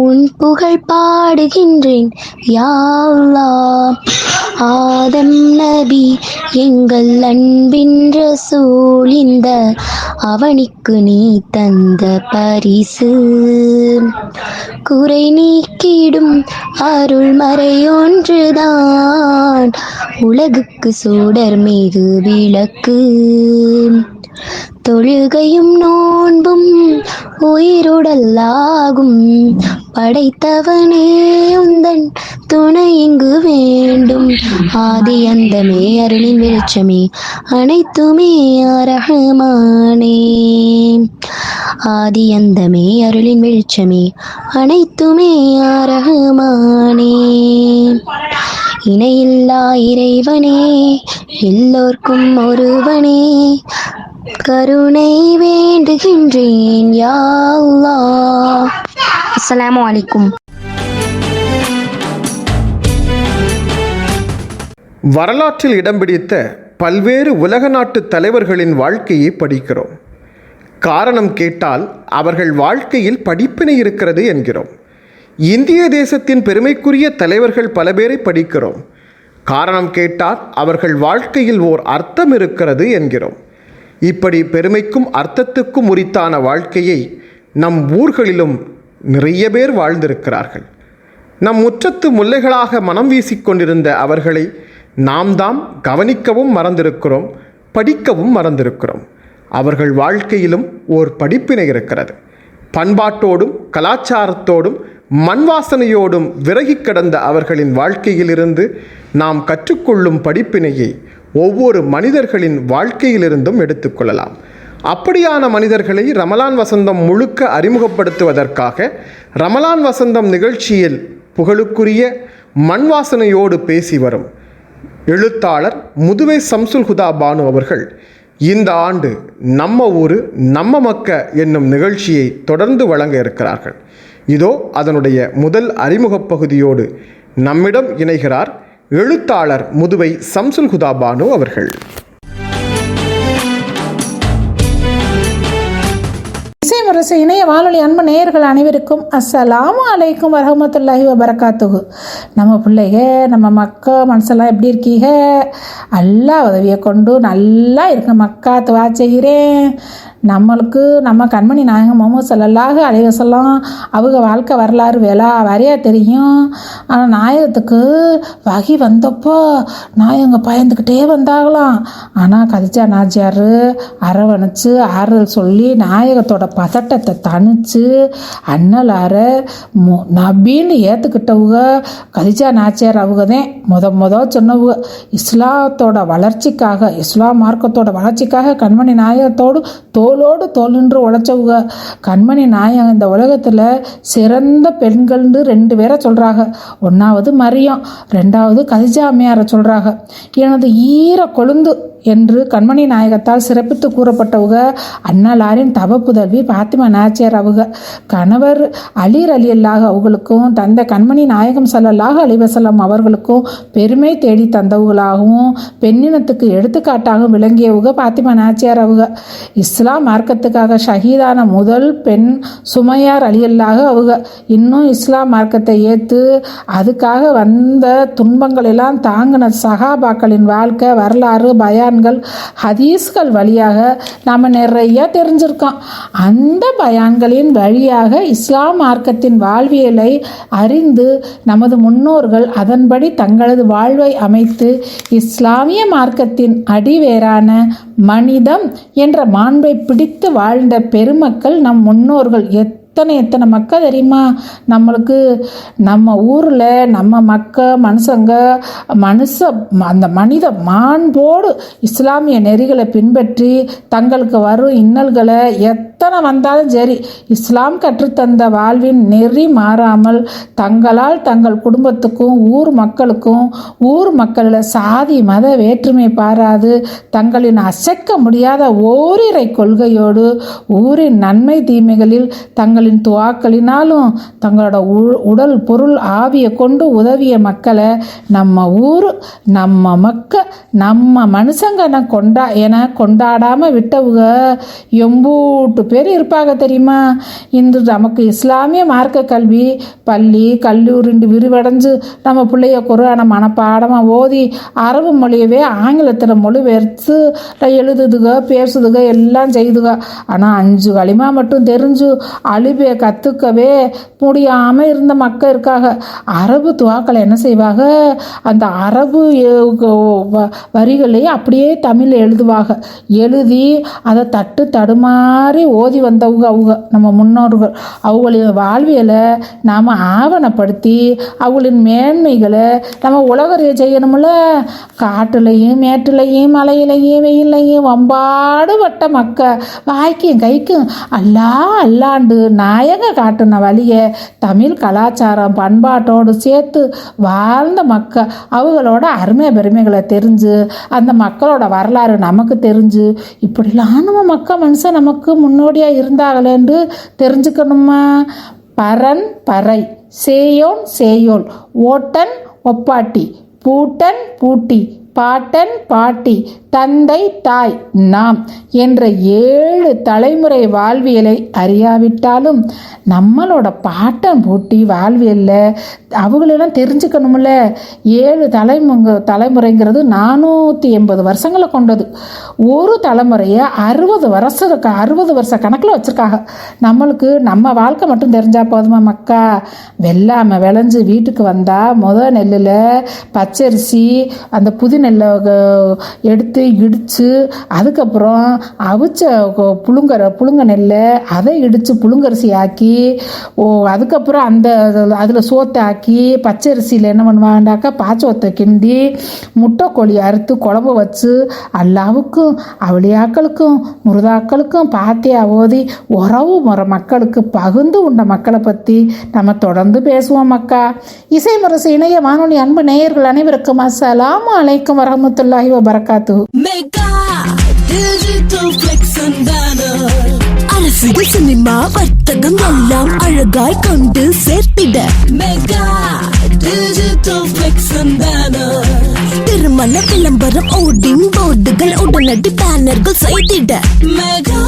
உன் புகழ் பாடுகின்றேன் யா அல்லாஹ். ஆதம் நபி எங்கள் அன்பின் ரசூல், இந்த அவனிக்கு நீ தந்த பரிசு. குறை நீக்கிடும் அருள் மறையொன்றுதான், உலகுக்கு சூடர் மிகு விளக்கு. தொழுகையும் நோன்பும் உயிருடலாகும். படைத்தவனே உந்தன் துணை இங்கு வேண்டும். ஆதி அந்தமே அருளின் வெளிச்சமே அனைத்துமே ரஹ்மானே. ஆதி அந்தமே அருளின் வெளிச்சமே அனைத்துமே ரஹ்மானே. இணையில்லா இறைவனே, எல்லோர்க்கும் ஒருவனே, கருணை வேண்டுகின்றேன் யா அல்லாஹ். அஸ்ஸலாமு அலைக்கும். வரலாற்றில் இடம் பிடித்த பல்வேறு உலக நாட்டு தலைவர்களின் வாழ்க்கையை படிக்கிறோம். காரணம் கேட்டால் அவர்கள் வாழ்க்கையில் படிப்பினை இருக்கிறது என்கிறோம். இந்திய தேசத்தின் பெருமைக்குரிய தலைவர்கள் பல பேரை படிக்கிறோம். காரணம் கேட்டால் அவர்கள் வாழ்க்கையில் ஓர் அர்த்தம் இருக்கிறது என்கிறோம். இப்படி பெருமைக்கும் அர்த்தத்துக்கும் உரித்தான வாழ்க்கையை நம் ஊர்களிலும் நிறைய பேர் வாழ்ந்திருக்கிறார்கள். நம் முற்றத்து முல்லைகளாக மனம் வீசிக்கொண்டிருந்த அவர்களை நாம் தாம் கவனிக்கவும் மறந்திருக்கிறோம், படிக்கவும் மறந்திருக்கிறோம். அவர்கள் வாழ்க்கையிலும் ஓர் படிப்பினை இருக்கிறது. பண்பாட்டோடும் கலாச்சாரத்தோடும் மண் வாசனையோடும் விலகி கிடந்த அவர்களின் வாழ்க்கையிலிருந்து நாம் கற்றுக்கொள்ளும் படிப்பினையை ஒவ்வொரு மனிதர்களின் வாழ்க்கையிலிருந்தும் எடுத்துக்கொள்ளலாம். அப்படியான மனிதர்களை ரமலான் வசந்தம் முழுக்க அறிமுகப்படுத்துவதற்காக ரமலான் வசந்தம் நிகழ்ச்சியில் புகழுக்குரிய மண் வாசனையோடு பேசி வரும் எழுத்தாளர் முதுவை சம்சுல் ஹுதா பானு அவர்கள் இந்த ஆண்டு நம்ம ஊரு நம்ம மக்க என்னும் நிகழ்ச்சியை தொடர்ந்து வழங்க இருக்கிறார்கள். இதோ அதனுடைய முதல் அறிமுகப் பகுதியோடு நம்மிடம் இணைகிறார் எழுத்தாளர் முதுவை சம்சுல் ஹுதா பானு அவர்கள். இசைமுரசு இணைய வானொலி அன்பு நேயர்கள் அனைவருக்கும் அஸ்ஸலாமு அலைக்கும் வரஹ்மத்துல்லாஹி வபரகாத்துஹு. நம்ம பிள்ளைக நம்ம மக்கா மனசெல்லாம் எப்படி இருக்கீங்க? எல்லா உதவியை கொண்டு நல்லா இருக்க மக்கா துவா செய்கிறேன். நம்மளுக்கு நம்ம கண்மணி நாயகம் முஹம்மது ஸல்லல்லாஹு அலைஹி வஸல்லம் அவங்க வாழ்க்கை வரலாறு வரையா தெரியும். ஆனால் நாயகத்துக்கு வகி வந்தப்போ நாயகங்க பயந்துக்கிட்டே வந்தாங்களாம். ஆனால் கதிஜா நாச்சியார் அரவணைச்சு ஆறுதல் சொல்லி நாயகத்தோட பதட்டத்தை தணிச்சு அண்ணலார நபின்னு ஏற்றுக்கிட்டவங்க கதிஜா நாச்சியார் அவங்க தான் முத சொன்னவங்க. இஸ்லாத்தோட வளர்ச்சிக்காக, இஸ்லாம் மார்க்கத்தோட வளர்ச்சிக்காக கண்மணி நாயகத்தோடு தோளோடு தோல்ன்று உழைச்சவங்க. கண்மணி நாயகம் இந்த உலகத்தில் சிறந்த பெண்கள்னு 2 பேரை சொல்கிறாங்க. 1வது மரியம், 2வது கதிஜா அம்மையாரை சொல்கிறாங்க. எனது ஈர கொழுந்து என்று கண்மணி நாயகத்தால் சிறப்பித்து கூறப்பட்டவங்க அண்ணலாரின் தவ புதல்வி பாத்திமா நாச்சியார் அவங்க. கணவர் அலி ரலியல்லாஹு அவங்களுக்கும் தந்தை கண்மணி நாயகம் ஸல்லல்லாஹு அலைஹி வஸல்லம் அவர்களுக்கும் பெருமை தேடி தந்தவங்களாகவும் பெண்ணினத்துக்கு எடுத்துக்காட்டாகவும் விளங்கியவங்க பாத்திமா நாச்சியார் அவங்க. இஸ்லாம் மார்க்கத்துக்காக ஷஹீதான முதல் பெண் சுமையார் ரலியல்லாஹு அவங்க. இன்னும் இஸ்லாம் மார்க்கத்தை ஏற்று அதுக்காக வந்த துன்பங்கள் எல்லாம் தாங்கின சஹாபாக்களின் வாழ்க்கை வரலாறு பயான்கள் ஹதீஸ்கள் வழியாக நாம் நிறைய தெரிஞ்சிருக்கோம். அந்த பயான்களின் வழியாக இஸ்லாம் மார்க்கத்தின் வாழ்வியலை அறிந்து நமது முன்னோர்கள் அதன்படி தங்களது வாழ்வை அமைத்து இஸ்லாமிய மார்க்கத்தின் அடிவேரான மனிதம் என்ற மாண்பை பிடித்து வாழ்ந்த பெருமக்கள் நம் முன்னோர்கள் எத்தனை மக்கள் தெரியுமா நம்மளுக்கு. நம்ம ஊரில் நம்ம மனுஷங்க அந்த மனித மாண்போடு இஸ்லாமிய நெறிகளை பின்பற்றி தங்களுக்கு வரும் இன்னல்களை எத்தனை வந்தாலும் சரி இஸ்லாம் கற்றுத்தந்த வாழ்வின் நெறி மாறாமல் தங்களால் தங்கள் குடும்பத்துக்கும் ஊர் மக்களில் சாதி மத வேற்றுமை பாராது தங்களின் அசைக்க முடியாத ஓரிரை கொள்கையோடு ஊரின் நன்மை தீமைகளில் தங்களின் துவாக்களினாலும் தங்களோட உடல் பொருள் ஆவியை கொண்டு உதவிய மக்களை நம்ம ஊர் நம்ம மனுஷங்க என கொண்டாடாமல் விட்டவுக எம்பூட்டு பேர் இருப்பாங்க தெரியுமா. இன்று நமக்கு இஸ்லாமிய மார்க்க கல்வி பள்ளி கல்லூரி விரிவடைஞ்சு நம்ம பிள்ளைய குர்ஆனை மனப்பாடமாக ஓதி அரபு மொழியவே ஆங்கிலத்தில் மொழிபெயர்த்து எழுதுதுக பேசுதுக எல்லாம் செய்துக. ஆனால் 5 களிமா மட்டும் தெரிஞ்சு அழிபே கற்றுக்கவே முடியாமல் இருந்த மக்கள் இருக்காங்க. அரபு துவாக்களை என்ன செய்வாங்க, அந்த அரபு வரிகளையும் அப்படியே தமிழில் எழுதுவாங்க. எழுதி அதை தடுமாறி ஓதி வந்தவங்க நம்ம முன்னோர்கள். அவங்களின் வாழ்வியலை நாம் ஆவணப்படுத்தி அவங்களின் மேன்மைகளை நம்ம உலகறிய செய்யணும்ல. காட்டுலையும் மேட்டுலையும் மலையிலையும் வெயிலையும் வம்பாடுபட்ட மக்கள் வாய்க்கும் கைக்கும் அல்லாண்டு நாயக காட்டுன வழியை தமிழ் கலாச்சாரம் பண்பாட்டோடு சேர்த்து வாழ்ந்த மக்கள் அவங்களோட அருமை பெருமைகளை தெரிஞ்சு அந்த மக்களோட வரலாறு நமக்கு தெரிஞ்சு இப்படிலாம் நம்ம மனுஷன் நமக்கு முன்னோடியாக இருந்தாங்களேன்னு தெரிஞ்சுக்கணுமா. பரன் பறை, சேயோன் சேயோல், ஓட்டன் ஒப்பாட்டி, பூட்டன் பூட்டி, பாட்டன் பாட்டி, தந்தை தாய் நாம் என்ற 7 தலைமுறை வாழ்வியலை அறியாவிட்டாலும் நம்மளோட பாட்டன் பூட்டி வாழ்வியலில் அவங்களெல்லாம் தெரிஞ்சுக்கணும்ல. 7 தலைமுறைங்கிறது 480 வருஷங்களை கொண்டது. ஒரு தலைமுறையை 60 வருஷ கணக்கில் வச்சுருக்காங்க. நம்மளுக்கு நம்ம வாழ்க்கை மட்டும் தெரிஞ்சால் போதுமா மக்கா. வெள்ளாமை விளைஞ்சு வீட்டுக்கு வந்தால் நெல்லில் பச்சரிசி அந்த புது நெல்லை எடுத்து இடித்து அதுக்கப்புறம் அவிச்ச புழுங்க நெல்லை அதை இடித்து புழுங்கரிசி ஆக்கி அதுக்கப்புறம் அதில் சோத்தை ஆக்கி பச்சரிசியில் என்ன பண்ணுவாங்கன்னாக்கா பாச்சோத்தை கிண்டி முட்டைக்கோழி அறுத்து குழம்பு வச்சு அல்லாவுக்கும் அவளியாக்களுக்கும் முருதாக்களுக்கும் பாத்தியா ஓதி உறவு முறை மக்களுக்கு பகிர்ந்து உண்ட மக்களை பற்றி நம்ம தொடர்ந்து பேசுவோம் மக்கா. இசை முரசு இணைய வானொலி அன்பு நேயர்கள் அனைவருக்கும் அஸ்ஸலாமு அலைக்கும் வரஹ்மத்துல்லாஹி வபரகாத்துஹு. அரசியல் சினிமா வர்த்தகம் எல்லாம் அழகாய் கொண்டு சேர்த்திட mega digital flex and banner. திருமண விளம்பரம் ஓடிங் போர்டுகள் உடனடி பேனர்கள் செய்திட mega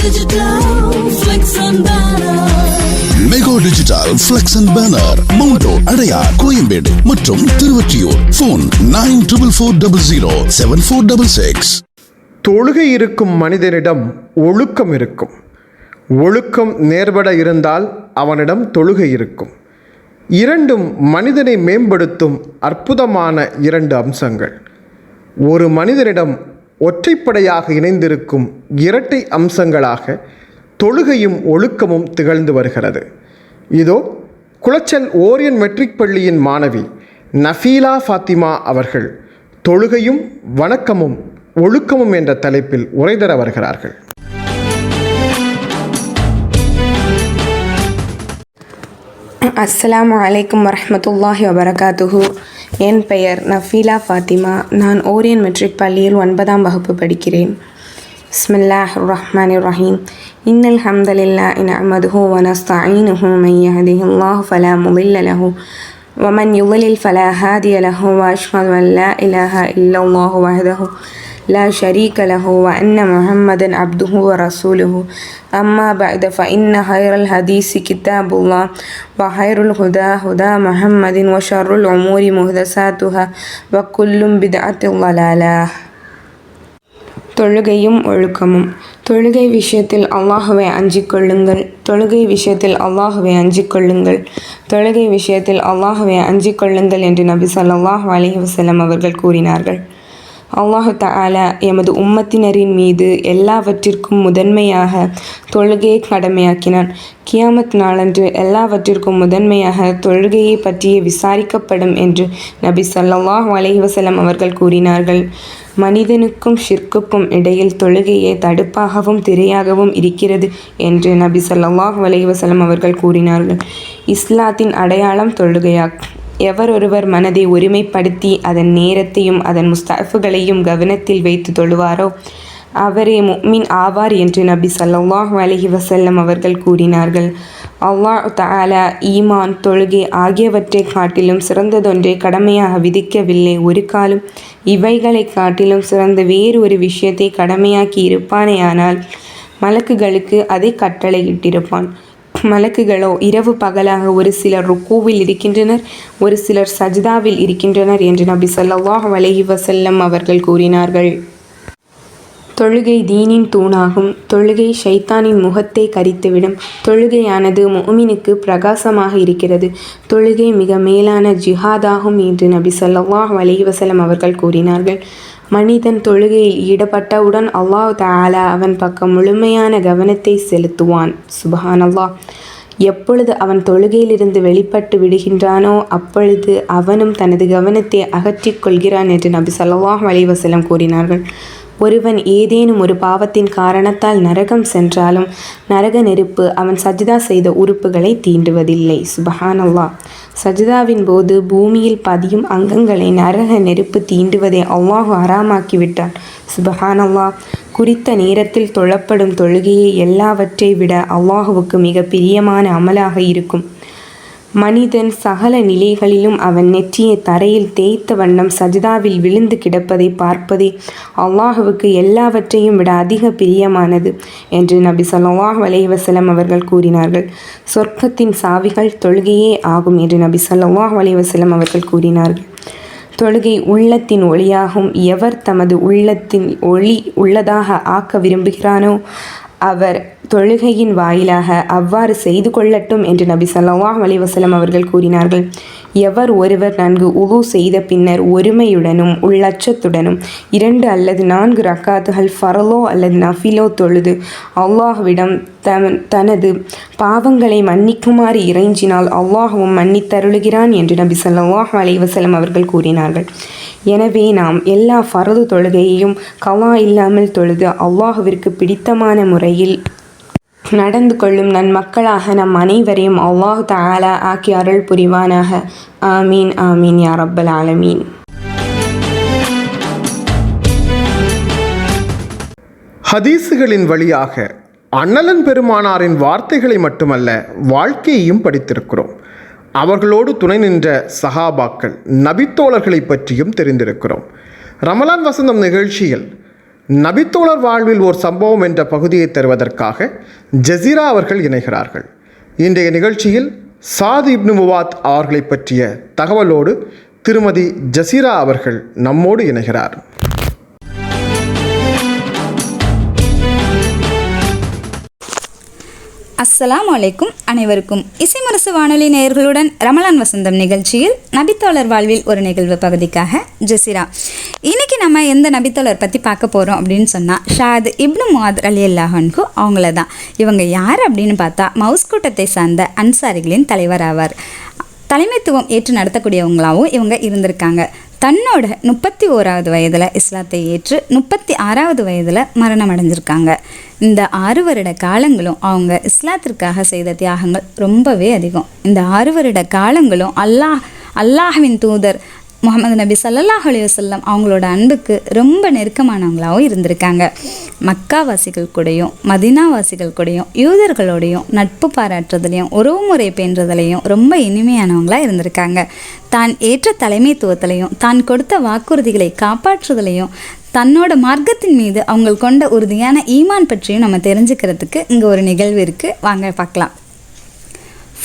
digital flex and banner. Mega digital flex and banner, மவுண்டோ, அடையார், கோயம்பேடு மற்றும் திருவொற்றியூர். போன் 94000746. தொழுகை இருக்கும் மனிதனிடம் ஒழுக்கம் இருக்கும். ஒழுக்கம் நேர்பட இருந்தால் அவனிடம் தொழுகை இருக்கும். இரண்டும் மனிதனை மேம்படுத்தும் அற்புதமான 2 அம்சங்கள். ஒரு மனிதனிடம் ஒற்றைப்படையாக இணைந்திருக்கும் இரட்டை அம்சங்களாக தொழுகையும் ஒழுக்கமும் திகழ்ந்து வருகிறது. இதோ குளச்சல் ஓரியன் மெட்ரிக் பள்ளியின் மாணவி நஃபீலா ஃபாத்திமா அவர்கள் தொழுகையும் வணக்கமும் ஒழுக்கமும் என்ற தலைப்பில் உரை தர வருகிறார்கள். அஸ்ஸலாமு அலைக்கும் வரஹ்மத்துல்லாஹி வபரகாத்துஹு. என் பெயர் நஃபீலா ஃபாத்திமா. நான் ஓரியன் மெட்ரிக் பள்ளியில் 9ஆம் வகுப்பு படிக்கிறேன். பிஸ்மில்லாஹிர் ரஹ்மானிர் ரஹீம். இன்னல் ஹம்தலில்லாஹி நஹ்மதுஹு வ நஸ்தஈனுஹு மன் யஹ்திஹில்லாஹு ஃபலா முضில்ல லஹு வ மன் யுضلل ஃபலா ஹாதிய லஹு வ அஷ்ஹது அன் லா இலாஹ இல்லல்லாஹு வஹ்தஹு லா ஷரீக லஹு வ அன்ன முஹம்மதன் அப்துஹு வ ரசூலுஹு. அம்மா பஅத ஃபஇன்ன ஹைரல் ஹதீஸி கிதாபுல்லாஹ் வ ஹைருல் ஹுதா ஹுதா முஹம்மதின் வ ஷர்ருல் உமூரி முஹ்தஸாத்துஹா வ குல்லும் பித்அத்தின் ضلالah. தொழுகையும் ஒழுக்கமும். தொழுகை விஷயத்தில் அல்லாஹுவை அஞ்சிக் கொள்ளுங்கள். தொழுகை விஷயத்தில் அல்லாஹுவை அஞ்சிக் கொள்ளுங்கள். தொழுகை விஷயத்தில் அல்லாஹுவை அஞ்சிக் கொள்ளுங்கள் என்று நபி ஸல்லல்லாஹு அலைஹி வஸல்லம் அவர்கள் கூறினார்கள். அல்லாஹு தஆலா எமது உம்மத்தினரின் மீது எல்லாவற்றிற்கும் முதன்மையாக தொழுகையை கடமையாக்கினான். கியாமத் நாளன்று எல்லாவற்றிற்கும் முதன்மையாக தொழுகையை பற்றியே விசாரிக்கப்படும் என்று நபி ஸல்லல்லாஹு அலைஹி வஸல்லம் அவர்கள் கூறினார்கள். மனிதனுக்கும் ஷிர்க்குக்கும் இடையில் தொழுகையே தடுப்பாகவும் திரையாகவும் இருக்கிறது என்று நபி ஸல்லல்லாஹு அலைஹி வஸல்லம் அவர்கள் கூறினார்கள். இஸ்லாத்தின் அடையாளம் தொழுகையாகும். எவரொருவர் மனதை ஒருமைப்படுத்தி அதன் நேரத்தையும் அதன் முஸ்தஹப்புகளையும் கவனத்தில் வைத்து தொழுவாரோ அவரே முஃமின் ஆவார் என்று நபி ஸல்லல்லாஹு அலைஹி வஸல்லம் அவர்கள் கூறினார்கள். அல்லாஹ் தஆலா ஈமான், தொழுகை ஆகியவற்றை காட்டிலும் சிறந்ததொன்றை கடமையாக விதிக்கவில்லை. ஒரு காலம் இவைகளை காட்டிலும் சிறந்த வேறு ஒரு விஷயத்தை கடமையாக்கி இருப்பானேயானால் மலக்குகளுக்கு அதை கட்டளையிட்டிருப்பான். மலக்குகளோ இரவு பகலாக ஒரு சிலர் ருக்கூவில் இருக்கின்றனர், ஒரு சிலர் சஜ்தாவில் இருக்கின்றனர் என்று நபி ஸல்லல்லாஹு அலைஹி வஸல்லம் அவர்கள் கூறினார்கள். தொழுகை தீனின் தூணாகும். தொழுகை ஷைத்தானின் முகத்தை கரித்துவிடும். தொழுகையானது முஃமினுக்கு பிரகாசமாக இருக்கிறது. தொழுகை மிக மேலான ஜிஹாதாகும் என்று நபி ஸல்லல்லாஹு அலைஹி வஸல்லம் அவர்கள் கூறினார்கள். மனிதன் தொழுகையில் ஈடுபட்டவுடன் அல்லாஹ் தஆலா அவன் பக்கம் முழுமையான கவனத்தை செலுத்துவான். சுப்ஹானல்லாஹ். எப்பொழுது அவன் தொழுகையிலிருந்து வெளிப்பட்டு விடுகின்றானோ அப்பொழுது அவனும் தனது கவனத்தை அகற்றிக் கொள்கிறான் என்று நபி ஸல்லல்லாஹு அலைஹி வஸல்லம் கூறினார்கள். ஒருவன் ஏதேனும் ஒரு பாவத்தின் காரணத்தால் நரகம் சென்றாலும் நரக நெருப்பு அவன் சஜ்தா செய்த உறுப்புகளை தீண்டுவதில்லை. சுப்ஹானல்லாஹ். சஜ்தாவின் போது பூமியில் பதியும் அங்கங்களை நரக நெருப்பு தீண்டுவதை அல்லாஹ் ஹராமாக்கிவிட்டான். சுப்ஹானல்லாஹ். குறித்த நேரத்தில் தொழப்படும் தொழுகையை எல்லாவற்றை விட அல்லாஹுவுக்கு மிக பிரியமான அமலாக இருக்கும். மனிதன் சகல நிலைகளிலும் அவன் நெற்றியை தரையில் தேய்த்த வண்ணம் சஜ்தாவில் விழுந்து கிடப்பதை பார்ப்பதே அல்லாஹுவுக்கு எல்லாவற்றையும் விட அதிக பிரியமானது என்று நபி ஸல்லல்லாஹு அலைஹி வஸல்லம் அவர்கள் கூறினார்கள். சொர்க்கத்தின் சாவிகள் தொழுகையே ஆகும் என்று நபி ஸல்லல்லாஹு அலைஹி வஸல்லம் அவர்கள் கூறினார்கள். தொழுகை உள்ளத்தின் ஒளியாகும். எவர் தமது உள்ளத்தின் ஒளி உள்ளதாக ஆக்க விரும்புகிறானோ அவர் தொழுகையின் வாயிலாக அவ்வாறு செய்து கொள்ளட்டும் என்று நபி ஸல்லல்லாஹு அலைஹி வஸல்லம் அவர்கள் கூறினார்கள். எவர் ஒருவர் நன்கு உது செய்த பின்னர் ஒருமையுடனும் உள்ளச்சத்துடனும் 2 அல்லது 4 ரக்காத்துகள் ஃபரலோ அல்லது நஃபிலோ தொழுது அல்லாஹ்விடம் தனது பாவங்களை மன்னிக்குமாறு இறைஞ்சினால் அல்லாஹ்வும் மன்னித்தருளுகிறான் என்று நபி ஸல்லல்லாஹு அலைஹி வஸல்லம் அவர்கள் கூறினார்கள். எனவே நாம் எல்லா ஃபரது தொழுகையையும் கலா இல்லாமல் தொழுது அல்லாஹுவிற்கு பிடித்தமான முறையில் நடந்து கொள்ளும் நன்மக்களாக நம் அனைவரையும் அல்லாஹ் தஆலா ஆக்கி அருள் புரிவானாக. ஆமீன் ஆமீன் யா ரப்பல் ஆலமீன். ஹதீஸுகளின் வழியாக அண்ணலன் பெருமானாரின் வார்த்தைகளை மட்டுமல்ல வாழ்க்கையையும் படித்திருக்கிறோம். அவர்களோடு துணை நின்ற சஹாபாக்கள் நபித்தோழர்களை பற்றியும் தெரிந்திருக்கிறோம். ரமலான் வசந்தம் நிகழ்ச்சியில் நபித்தோழர் வாழ்வில் ஓர் சம்பவம் என்ற பகுதியை தருவதற்காக ஜசீரா அவர்கள் இணைகிறார்கள். இன்றைய நிகழ்ச்சியில் சாத் இப்னு முவாத் அவர்களை பற்றிய தகவலோடு திருமதி ஜசீரா அவர்கள் நம்மோடு இணைகிறார். அஸ்ஸலாமு அலைக்கும். அனைவருக்கும் இசைமுரசு வானொலி நேயர்களுடன் ரமலான் வசந்தம் நிகழ்ச்சியில் நபித்தோழர் வாழ்வில் ஒரு நிகழ்வு பகுதிக்காக ஜசீரா. இன்றைக்கி நம்ம எந்த நபித்தோழர் பற்றி பார்க்க போகிறோம் அப்படின்னு சொன்னால் ஷாத் இப்னு முஆத் ரலியல்லாஹு அன்ஹு அவங்கள தான். இவங்க யார் அப்படின்னு பார்த்தா மவுஸ் கூட்டத்தை சார்ந்த அன்சாரிகளின் தலைவர் ஆவார். தலைமைத்துவம் ஏற்று நடத்தக்கூடியவங்களாகவும் இவங்க இருந்திருக்காங்க. தன்னோட 31வது வயதில் இஸ்லாத்தை ஏற்று 36வது வயதில் மரணம் அடைஞ்சிருக்காங்க. இந்த 6 வருட காலங்களும் அவங்க இஸ்லாத்திற்காக செய்த தியாகங்கள் ரொம்பவே அதிகம். இந்த 6 வருட காலங்களும் அல்லாஹ்வின் தூதர் முஹம்மது நபி ஸல்லல்லாஹு அலைஹி வஸல்லம் அவங்களோட அன்புக்கு ரொம்ப நெருக்கமானவங்களாகவும் இருந்திருக்காங்க. மக்காவாசிகள் கூடயும் மதினாவாசிகள் கூடயும் யூதர்களோடையும் நட்பு பாராட்டுறதுலையும் உறவுமுறை பேணுறதுலையும் ரொம்ப இனிமையானவங்களாக இருந்திருக்காங்க. தான் ஏற்ற தலைமைத்துவத்திலையும் தான் கொடுத்த வாக்குறுதிகளை காப்பாற்றுறதுலையும் தன்னோட மார்க்கத்தின் மீது அவங்க கொண்ட உறுதியான ஈமான் பற்றியும் நம்ம தெரிஞ்சுக்கிறதுக்கு இங்கே ஒரு நிகழ்வு இருக்குது. வாங்க பார்க்கலாம்.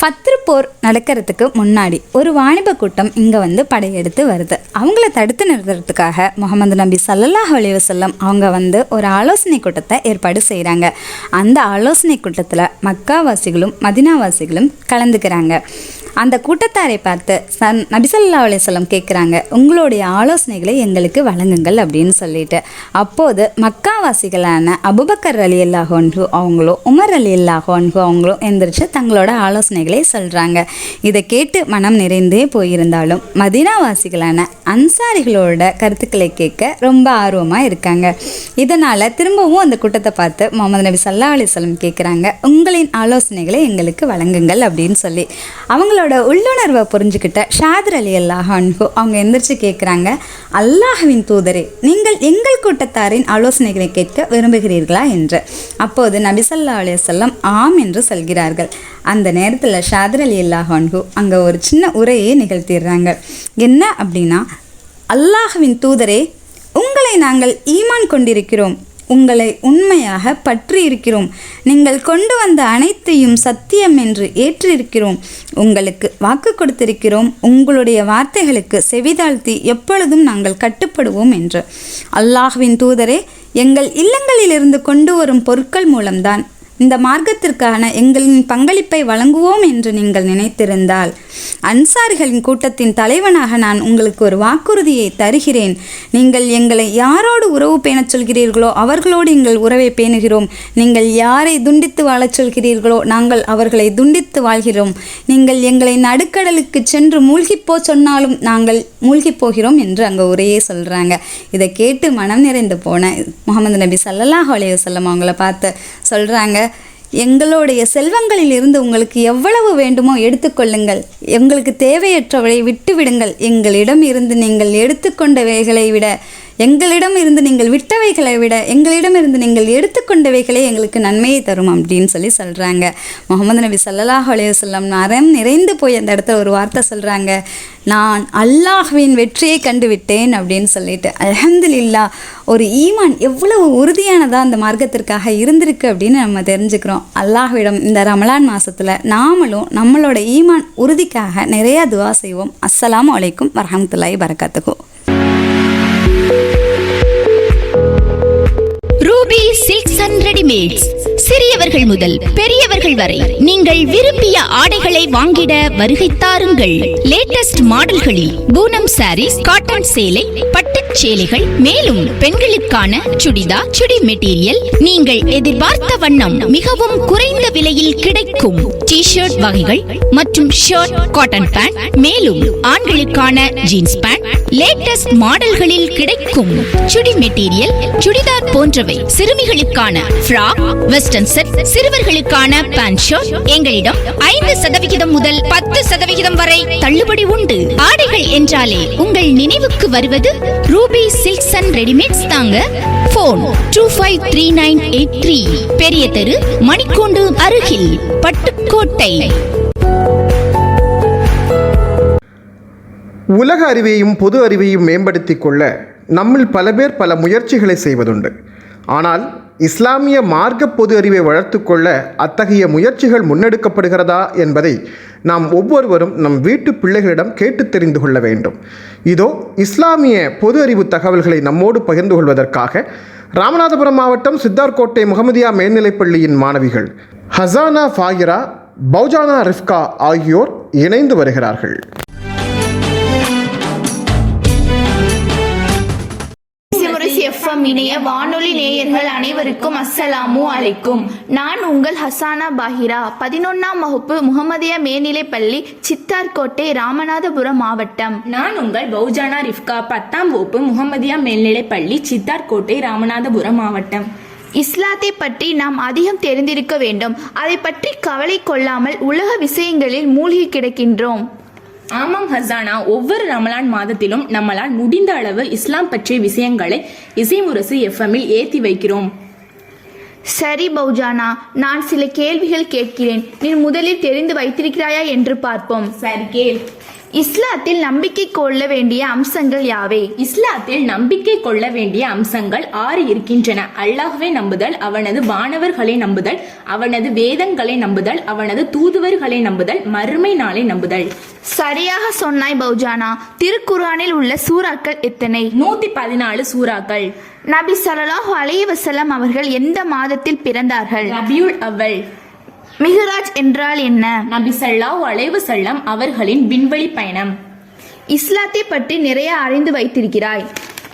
ஃபத்ரு போர் நடக்கிறதுக்கு முன்னாடி ஒரு வாணிப கூட்டம் இங்கே வந்து படையெடுத்து வருது. அவங்கள தடுத்து நிறுத்துறதுக்காக முகமது நபி ஸல்லல்லாஹு அலைஹி வஸல்லம் அவங்க வந்து ஒரு ஆலோசனை கூட்டத்தை ஏற்பாடு செய்கிறாங்க. அந்த ஆலோசனை கூட்டத்தில் மக்காவாசிகளும் மதினாவாசிகளும் கலந்துக்கிறாங்க. அந்த கூட்டத்தாரை பார்த்து நபி ஸல்லல்லாஹு அலைஹி வஸல்லம் கேட்குறாங்க, உங்களுடைய ஆலோசனைகளை எங்களுக்கு வழங்குங்கள் அப்படின்னு சொல்லிட்டு. அப்போது மக்காவாசிகளான அபூபக்கர் ரலியல்லாஹு அன்ஹு அவங்களும் உமர் ரலியல்லாஹு அன்ஹு அவங்களும் எந்திரிச்சு தங்களோட ஆலோசனைகளை சொல்கிறாங்க. இதை கேட்டு மனம் நிறைந்தே போயிருந்தாலும் மதீனாவாசிகளான அன்சாரிகளோட கருத்துக்களை கேட்க ரொம்ப ஆர்வமாக இருக்காங்க. இதனால் திரும்பவும் அந்த கூட்டத்தை பார்த்து முகமது நபி ஸல்லல்லாஹு அலைஹி வஸல்லம் கேட்குறாங்க, உங்களின் ஆலோசனைகளை எங்களுக்கு வழங்குங்கள் அப்படின்னு சொல்லி. அவங்களோட உள்ளுணர்வை புரிஞ்சுக்கிட்ட ஷாதிர் ரலியல்லாஹு அன்ஹு அவங்க எந்திரிச்சு கேட்குறாங்க, அல்லாஹ்வின் தூதரே, நீங்கள் எங்கள் கூட்டத்தாரின் ஆலோசனைகளை கேட்க விரும்புகிறீர்களா என்று. அப்போது நபி ஸல்லல்லாஹு அலைஹி வஸல்லம் ஆம் என்று சொல்கிறார்கள். அந்த நேரத்தில் ஷாதிர் ரலியல்லாஹு அன்ஹு அங்கே ஒரு சின்ன உரையை நிகழ்த்திடுறாங்க. என்ன அப்படின்னா, அல்லாஹ்வின் தூதரே, உங்களை நாங்கள் ஈமான் கொண்டிருக்கிறோம், உங்களை உண்மையாக பற்றி இருக்கிறோம், நீங்கள் கொண்டு வந்த அனைத்தையும் சத்தியம் என்று ஏற்றிருக்கிறோம், உங்களுக்கு வாக்கு கொடுத்திருக்கிறோம், உங்களுடைய வார்த்தைகளுக்கு செவிதாழ்த்தி எப்பொழுதும் நாங்கள் கட்டுப்படுவோம் என்று. அல்லாஹ்வின் தூதரே, எங்கள் இல்லங்களிலிருந்து கொண்டு வரும் பொருட்கள் மூலம்தான் இந்த மார்க்கத்திற்கான எங்களின் பங்களிப்பை வழங்குவோம் என்று நீங்கள் நினைத்திருந்தால், அன்சாரிகளின் கூட்டத்தின் தலைவனாக நான் உங்களுக்கு ஒரு வாக்குறுதியை தருகிறேன். நீங்கள் எங்களை யாரோடு உறவு பேணச் சொல்கிறீர்களோ அவர்களோடு எங்கள் உறவை பேணுகிறோம். நீங்கள் யாரை துண்டித்து வாழச் சொல்கிறீர்களோ நாங்கள் அவர்களை துண்டித்து வாழ்கிறோம். நீங்கள் எங்களை நடுக்கடலுக்கு சென்று மூழ்கிப்போ சொன்னாலும் நாங்கள் மூழ்கி போகிறோம் என்று அங்கே உரையே சொல்கிறாங்க. இதை கேட்டு மனம் நிறைந்து போன முகமது நபி ஸல்லல்லாஹு அலைஹி வஸல்லம் அவங்கள பார்த்து சொல்கிறாங்க, எங்களுடைய செல்வங்களில் இருந்து உங்களுக்கு எவ்வளவு வேண்டுமோ எடுத்துக்கொள்ளுங்கள், எங்களுக்கு தேவையற்றவரை விட்டுவிடுங்கள். எங்களிடம் இருந்து நீங்கள் எடுத்துக்கொண்டவைகளை விட எங்களிடம் இருந்து நீங்கள் விட்டவைகளை விட எங்களிடமிருந்து நீங்கள் எடுத்துக்கொண்டவைகளே எங்களுக்கு நன்மையை தரும் அப்படின்னு சொல்கிறாங்க. முகமது நபி ஸல்லல்லாஹு அலைஹி வஸல்லம் மரம் நிறைந்து போய் அந்த இடத்துல ஒரு வார்த்தை சொல்கிறாங்க, நான் அல்லாஹ்வின் வெற்றியை கண்டுவிட்டேன் அப்படின்னு சொல்லிட்டு. அல்ஹம்துலில்லாஹ், ஒரு ஈமான் எவ்வளவு உறுதியானதாக அந்த மார்க்கத்திற்காக இருந்திருக்கு அப்படின்னு நம்ம தெரிஞ்சுக்கிறோம். அல்லாஹ்விடம் இந்த ரமலான் மாதத்தில் நாமளும் நம்மளோட ஈமான் உறுதிக்காக நிறையா துவா செய்வோம். அஸ்ஸலாமு அலைக்கும் வரஹ்மத்துல்லாஹி வரகாத்துஹு. Ruby silks and readymades. சிறியவர்கள் முதல் பெரியவர்கள் வரை நீங்கள் விரும்பிய ஆடைகளை வாங்கிட வருகை தாருங்கள். லேட்டஸ்ட் மாடல்களில் பூனம் சாரீஸ், காட்டன் சேலை, பட்டுச் சேலைகள், மேலும் பெண்களுக்கான சுடிதா, சுடி மெட்டீரியல் நீங்கள் எதிர்பார்த்த வண்ணம் மிகவும் குறைந்த விலையில் கிடைக்கும். டி-ஷர்ட் வகைகள் மற்றும் ஷர்ட், காட்டன் பேண்ட், மேலும் ஆண்களுக்கான ஜீன்ஸ் பேண்ட் லேட்டஸ்ட் மாடல்களில் கிடைக்கும். சுடி மெட்டீரியல், சுடிதார் போன்றவை, சிறுமிகளுக்கான ஃப்ராக், வெஸ்டர்ன் செட், சிறுவர்களுக்கான பேண்ட் ஷர்ட் எங்களிடம் 5% முதல் 10% வரை தள்ளுபடி உண்டு. ஆடைகள் என்றாலே உங்கள் நினைவுக்கு வருவது ரூபி சில்க்ஸ் அண்ட் ரெடிமேட்ஸ் தாங்க. போன் 253983, பெரிய தெரு, மணிக்கூண்டு அருகில், பட்டுக்கோட்டை. உலக அறிவையும் பொது அறிவையும் மேம்படுத்திக் கொள்ள நம்மில் பல பேர் பல முயற்சிகளை செய்வதுண்டு. ஆனால் இஸ்லாமிய மார்க்க பொது அறிவை வளர்த்து கொள்ள அத்தகைய முயற்சிகள் முன்னெடுக்கப்படுகிறதா என்பதை நாம் ஒவ்வொருவரும் நம் வீட்டு பிள்ளைகளிடம் கேட்டு தெரிந்து கொள்ள வேண்டும். இதோ இஸ்லாமிய பொது அறிவு தகவல்களை நம்மோடு பகிர்ந்து கொள்வதற்காக ராமநாதபுரம் மாவட்டம் சித்தார்கோட்டை முகமதியா மேல்நிலைப்பள்ளியின் மாணவிகள் ஹசானா ஃபாயிரா, பௌஜானா ரிஃப்கா ஆகியோர் இணைந்து வருகிறார்கள். இணைய வானொலி நேயர்கள் அனைவருக்கும் அஸ்ஸலாமு அலைக்கும். நான் உங்கள் ஹசானா பாஹிரா, 11ஆம் வகுப்பு முகமதியா மேல்நிலைப்பள்ளி, சித்தார்கோட்டை, ராமநாதபுரம் மாவட்டம். நான் உங்கள் பௌஜானா ரிஃப்கா, 10ஆம் வகுப்பு முகமதியா மேல்நிலைப்பள்ளி, சித்தார்கோட்டை, ராமநாதபுரம் மாவட்டம். இஸ்லாத்தை பற்றி நாம் அதிகம் தெரிந்திருக்க வேண்டும். அதை பற்றி கவலை கொள்ளாமல் உலக விஷயங்களில் மூழ்கி கிடக்கின்றோம். ஆமாம் ஹசானா, ஒவ்வொரு ரமலான் மாதத்திலும் நம்மளால் முடிந்த அளவு இஸ்லாம் பற்றிய விஷயங்களை இசைமுரசு எஃப்எம்மில் ஏற்றி வைக்கிறோம். சரி பௌஜானா, நான் சில கேள்விகள் கேட்கிறேன். நீ முதலில் தெரிந்து வைத்திருக்கிறாயா என்று பார்ப்போம். சரி கேள். இஸ்லாத்தில் நம்பிக்கை கொள்ள வேண்டிய அம்சங்கள் யாவை? இஸ்லாத்தில் நம்பிக்கை கொள்ள வேண்டிய அம்சங்கள் 6 இருக்கின்றன. அல்லாஹ்வை நம்புதல், அவனது வானவர்களை நம்புதல், அவனது வேதங்களை நம்புதல், அவனது தூதுவர்களை நம்புதல், மறுமை நாளை நம்புதல். சரியாக சொன்னாய் பௌஜானா. திருக்குர்ஆனில் உள்ள சூறாக்கள் எத்தனை? 114 சூறாக்கள். நபி ஸல்லல்லாஹு அலைஹி வஸல்லம் அவர்கள் எந்த மாதத்தில் பிறந்தார்கள்? ரபியுல் அவ்வல். மிஹ்ராஜ் என்றால் என்ன? நபி ஸல்லல்லாஹு அலைஹி வஸல்லம் அவர்களின் விண்வெளி பயணம். இஸ்லாத்தை பற்றி நிறைய அறிந்து வைத்திருக்கிறாய்.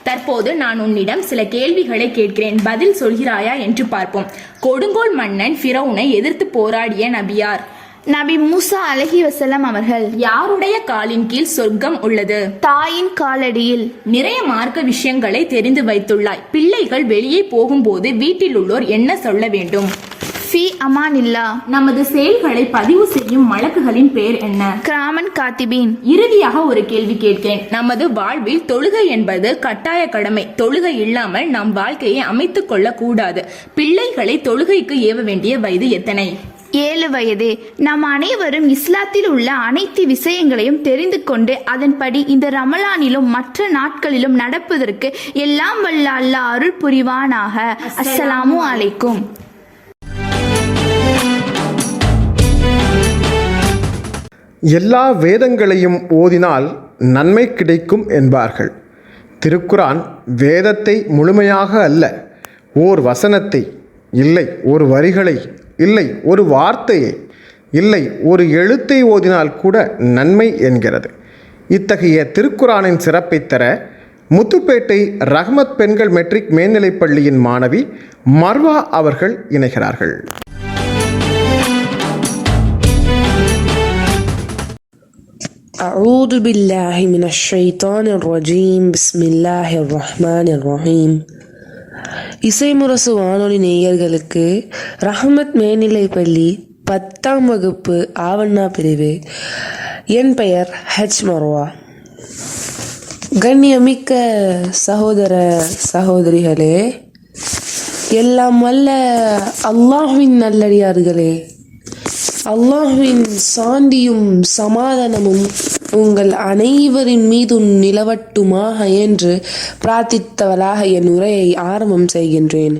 தற்போது நான் உன்னிடம் சில கேள்விகளை கேட்கிறேன், பதில் சொல்கிறாயா என்று பார்ப்போம். கொடுங்கோல் மன்னன் ஃபிரௌனை எதிர்த்து போராடிய நபியார்? நபி மூசா அலைஹி வஸல்லம் அவர்கள். யாருடைய காலின் கீழ் சொர்க்கம் உள்ளது? தாயின் காலடியில். நிறைய மார்க்க விஷயங்களை தெரிந்து வைத்துள்ளாய். பிள்ளைகள் வெளியே போகும்போது வீட்டில் உள்ளோர் என்ன சொல்ல வேண்டும்? ஃபி அமானில்லா. நமது செயல்களை பதிவு செய்யும் மலக்குகளின் பெயர் என்ன? கிராமன் காத்திபீன். இறுதியாக ஒரு கேள்வி கேட்கிறேன். நமது வாழ்வில் தொழுகை என்பது கட்டாய கடமை. தொழுகை இல்லாமல் நம் வாழ்க்கையை அமைத்துக் கொள்ள கூடாது. பிள்ளைகளை தொழுகைக்கு ஏவ வேண்டிய வயது எத்தனை? 7 வயது. நாம் அனைவரும் இஸ்லாத்தில் உள்ள அனைத்து விஷயங்களையும் தெரிந்து கொண்டு அதன்படி இந்த ரமலானிலும் மற்ற நாட்களிலும் நடப்பதற்கு எல்லாம் வல்ல அல்லாஹ் அருள் புரிவானாக. அஸ்ஸலாமு அலைக்கும். எல்லா வேதங்களையும் ஓதினால் நன்மை கிடைக்கும் என்பார்கள். திருக்குரான் வேதத்தை முழுமையாக அல்ல, ஓர் வசனத்தை, இல்லை ஒரு வரிகளை, இல்லை ஒரு வார்த்தையை, இல்லை ஒரு எழுத்தை ஓதினால் கூட நன்மை என்கிறது. இத்தகைய திருக்குரானின் சிறப்பை தர முத்துப்பேட்டை ரஹ்மத் பெண்கள் மெட்ரிக் மேல்நிலைப் பள்ளியின் மாணவி மர்வா அவர்கள் இணைகிறார்கள். أعوذ بالله من الشيطان الرجيم بسم الله الرحمن الرحيم. இசைமுரசு வானொலி நேயர்களுக்கு ரஹ்மத் மேல்நிலைப்பள்ளி 10ஆம் வகுப்பு ஆவண்ணா பிரிவு. என் பெயர் ஹெச் மர்வா. கண்ணியமிக்க சகோதர சகோதரிகளே, எல்லாம் வல்ல அல்லாஹ்வின் நல்லடியார்களே, அல்லாஹ்வின் சாந்தியும் சமாதானமும் உங்கள் அனைவரின் மீதும் நிலவட்டுமாக என்று பிரார்த்தித்தவளாக என் உரையை ஆரம்பம் செய்கின்றேன்.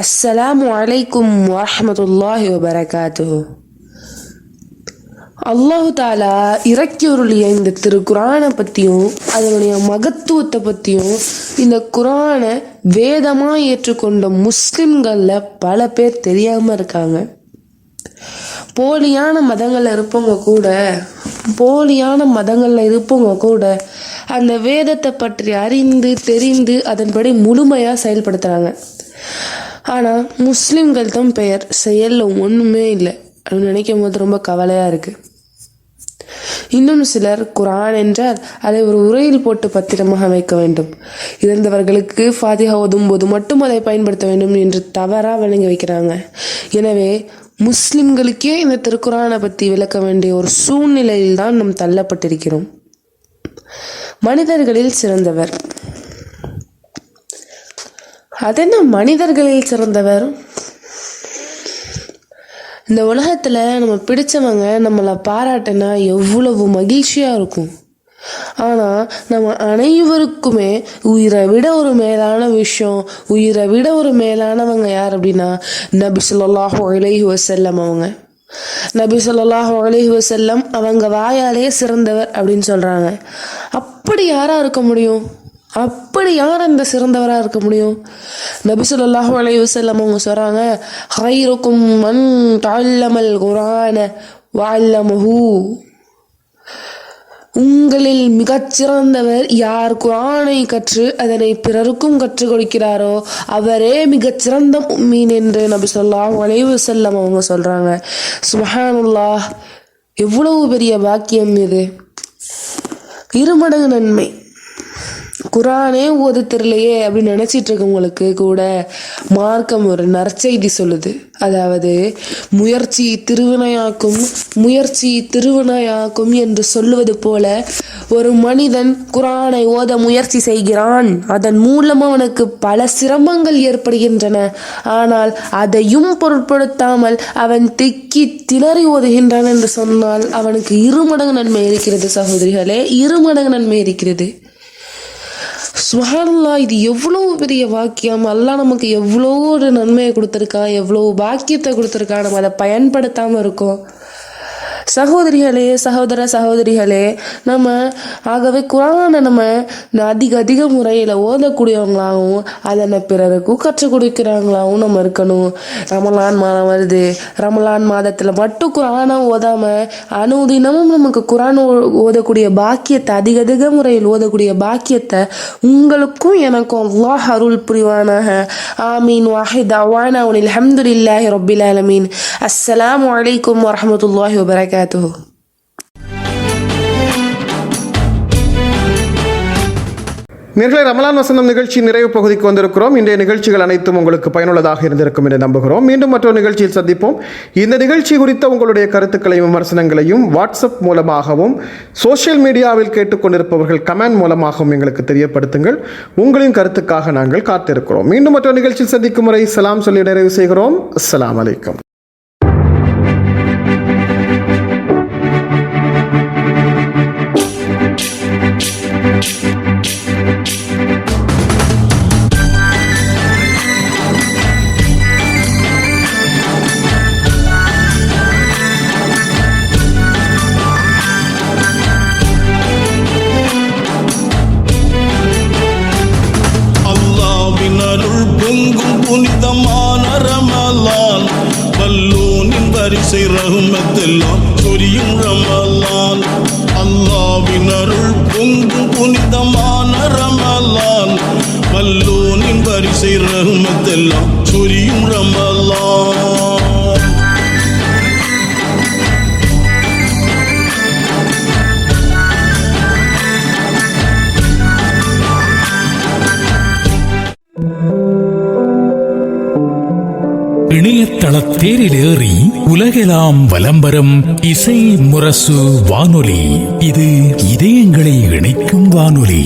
அஸ்ஸலாமு அலைக்கும் வரஹ்மத்துல்லாஹி வபரகாத்துஹு. அல்லாஹு தாலா இறக்கியுருளிய இந்த திருக்குரானை பற்றியும் அதனுடைய மகத்துவத்தை பற்றியும் இந்த குரானை வேதமாக ஏற்றுக்கொண்ட முஸ்லிம்களில் பல பேர் தெரியாமல் இருக்காங்க. போலியான மதங்களில் இருப்பவங்க கூட அந்த வேதத்தை பற்றி அறிந்து தெரிந்து அதன்படி முழுமையாக செயல்படுத்துகிறாங்க. ஆனால் முஸ்லிம்கள் தான் பெயர், செயலில் ஒன்றுமே இல்லை அப்படின்னு நினைக்கும் போது ரொம்ப கவலையாக இருக்குது. இன்னும் சிலர் குரான் என்றால் அதை ஒரு உரையில் போட்டு பத்திரமாக வைக்க வேண்டும், இறந்தவர்களுக்கு ஃபாத்திஹா ஓதும் போது மட்டும் அதை பயன்படுத்த வேண்டும் என்று தவறாக வழங்கி வைக்கிறாங்க. எனவே முஸ்லிம்களுக்கே இந்த திருக்குரானை பற்றி விளக்க வேண்டிய ஒரு சூழ்நிலையில் தான் நாம் தள்ளப்பட்டிருக்கிறோம். மனிதர்களில் சிறந்தவர், அதென்ன மனிதர்களில் சிறந்தவர்? இந்த உலகத்தில் நம்ம பிடிச்சவங்க நம்மளை பாராட்டினா எவ்வளவு மகிழ்ச்சியாக இருக்கும். ஆனால் நம்ம அனைவருக்குமே உயிரை விட ஒரு மேலான விஷயம், உயிரை விட ஒரு மேலானவங்க யார் அப்படின்னா நபி ஸல்லல்லாஹு அலைஹி வஸல்லம் அவங்க. நபி ஸல்லல்லாஹு அலைஹி வஸல்லம் அவங்க வாயாலே சிறந்தவர் அப்படின்னு சொல்கிறாங்க. அப்படி யாராக இருக்க முடியும்? அப்படி யார் அந்த சிறந்தவராக இருக்க முடியும்? நபி ஸல்லல்லாஹு அலைஹி வஸல்லம் அவங்க சொல்கிறாங்க, ஹைருக்கும் மன் தஅல்லமல் குர்ஆன வஅல்லமஹு. உங்களில் மிகச்சிறந்தவர் யார் குர்ஆனை கற்று அதனை பிறருக்கும் கற்றுக் கொடுக்கிறாரோ அவரே மிகச்சிறந்த முஃமின் என்று நபி ஸல்லல்லாஹு அலைஹி வஸல்லம் அவங்க சொல்கிறாங்க. சுப்ஹானல்லாஹ், எவ்வளவு பெரிய பாக்கியம் இது! 2 மடங்கு நன்மை. குரானே ஓத தெரியலையே அப்படின்னு நினச்சிட்டு இருக்கவங்களுக்கு கூட மார்க்கம் ஒரு நற்செய்தி சொல்லுது. அதாவது முயற்சி திருவினையாக்கும் என்று சொல்லுவது போல ஒரு மனிதன் குரானை ஓத முயற்சி செய்கிறான், அதன் மூலம் அவனுக்கு பல சிரமங்கள் ஏற்படுகின்றன. ஆனால் அதையும் பொருட்படுத்தாமல் அவன் திணறி ஓதுகின்றான் என்று சொன்னால் அவனுக்கு 2 மடங்கு நன்மை இருக்கிறது சகோதரிகளே, 2 மடங்கு நன்மை இருக்கிறது. சுப்ஹானல்லாஹ், இது எவ்வளோ பெரிய வாக்கியம்! அல்லாஹ் நமக்கு எவ்வளோ ஒரு நன்மையை கொடுத்துருக்கான், எவ்வளோ பாக்கியத்தை கொடுத்துருக்கான், நம்ம அதை பயன்படுத்தாமல் இருக்கோம். சகோதரிகளே, நம்ம ஆகவே குரானை நம்ம அதிக முறையில் ஓதக்கூடியவங்களாகவும் அதனை பிறருக்கும் கற்றுக் கொடுக்கிறவங்களாகவும் நம்ம இருக்கணும். ரமலான் மாதம் வருது, ரமலான் மாதத்தில் மட்டும் குரானை ஓதாமல் அனுதினமும் நமக்கு குரான் ஓதக்கூடிய பாக்கியத்தை, அதிக முறையில் ஓதக்கூடிய பாக்கியத்தை உங்களுக்கும் எனக்கும் அல்லாஹ் அருள் புரிவானாக. ஆமீன். வாஹித் அவானா அல்ஹம்துலில்லாஹி ரப்பில் ஆலமீன். அஸ்ஸலாமு அலைக்கும் வரஹ்மத்துல்லாஹி வபரகாத்துஹு. நேர்களே, ரமலான் வசந்தம் நிகழ்ச்சி நிறைவு பகுதிக்கு வந்திருக்கிறோம். இன்றைய நிகழ்ச்சிகள் அனைத்தும் உங்களுக்கு பயனுள்ளதாக இருந்திருக்கும் என்று நம்புகிறோம். மீண்டும் மற்றொரு நிகழ்ச்சியில் சந்திப்போம். இந்த நிகழ்ச்சி குறித்த உங்களுடைய கருத்துக்களையும் விமர்சனங்களையும் வாட்ஸ்அப் மூலமாகவும் சோஷியல் மீடியாவில் கேட்டுக்கொண்டிருப்பவர்கள் கமெண்ட் மூலமாகவும் எங்களுக்கு தெரியப்படுத்துங்கள். உங்களின் கருத்துக்காக நாங்கள் காத்திருக்கிறோம். மீண்டும் மற்றொரு நிகழ்ச்சியில் சந்திக்கும் முறை சலாம் சொல்லி நிறைவு செய்கிறோம். அஸ்ஸலாமு அலைக்கும். புனிதமான ரமலான், வல்லோனின் வரிசை ரஹ்மத்தெல்லாம் சொரியும் ரமலான். அல்லாஹ்வின் அருள் பொங்கும் புனிதமான ரமலான், வல்லோனின் வரிசை ரஹ்மத்தெல்லாம் சொரியும் ரமலான். இணையதள தேரிலேறி உலகெல்லாம் வலம் வரும் இசை முரசு வானொலி. இது இதயங்களை இணைக்கும் வானொலி.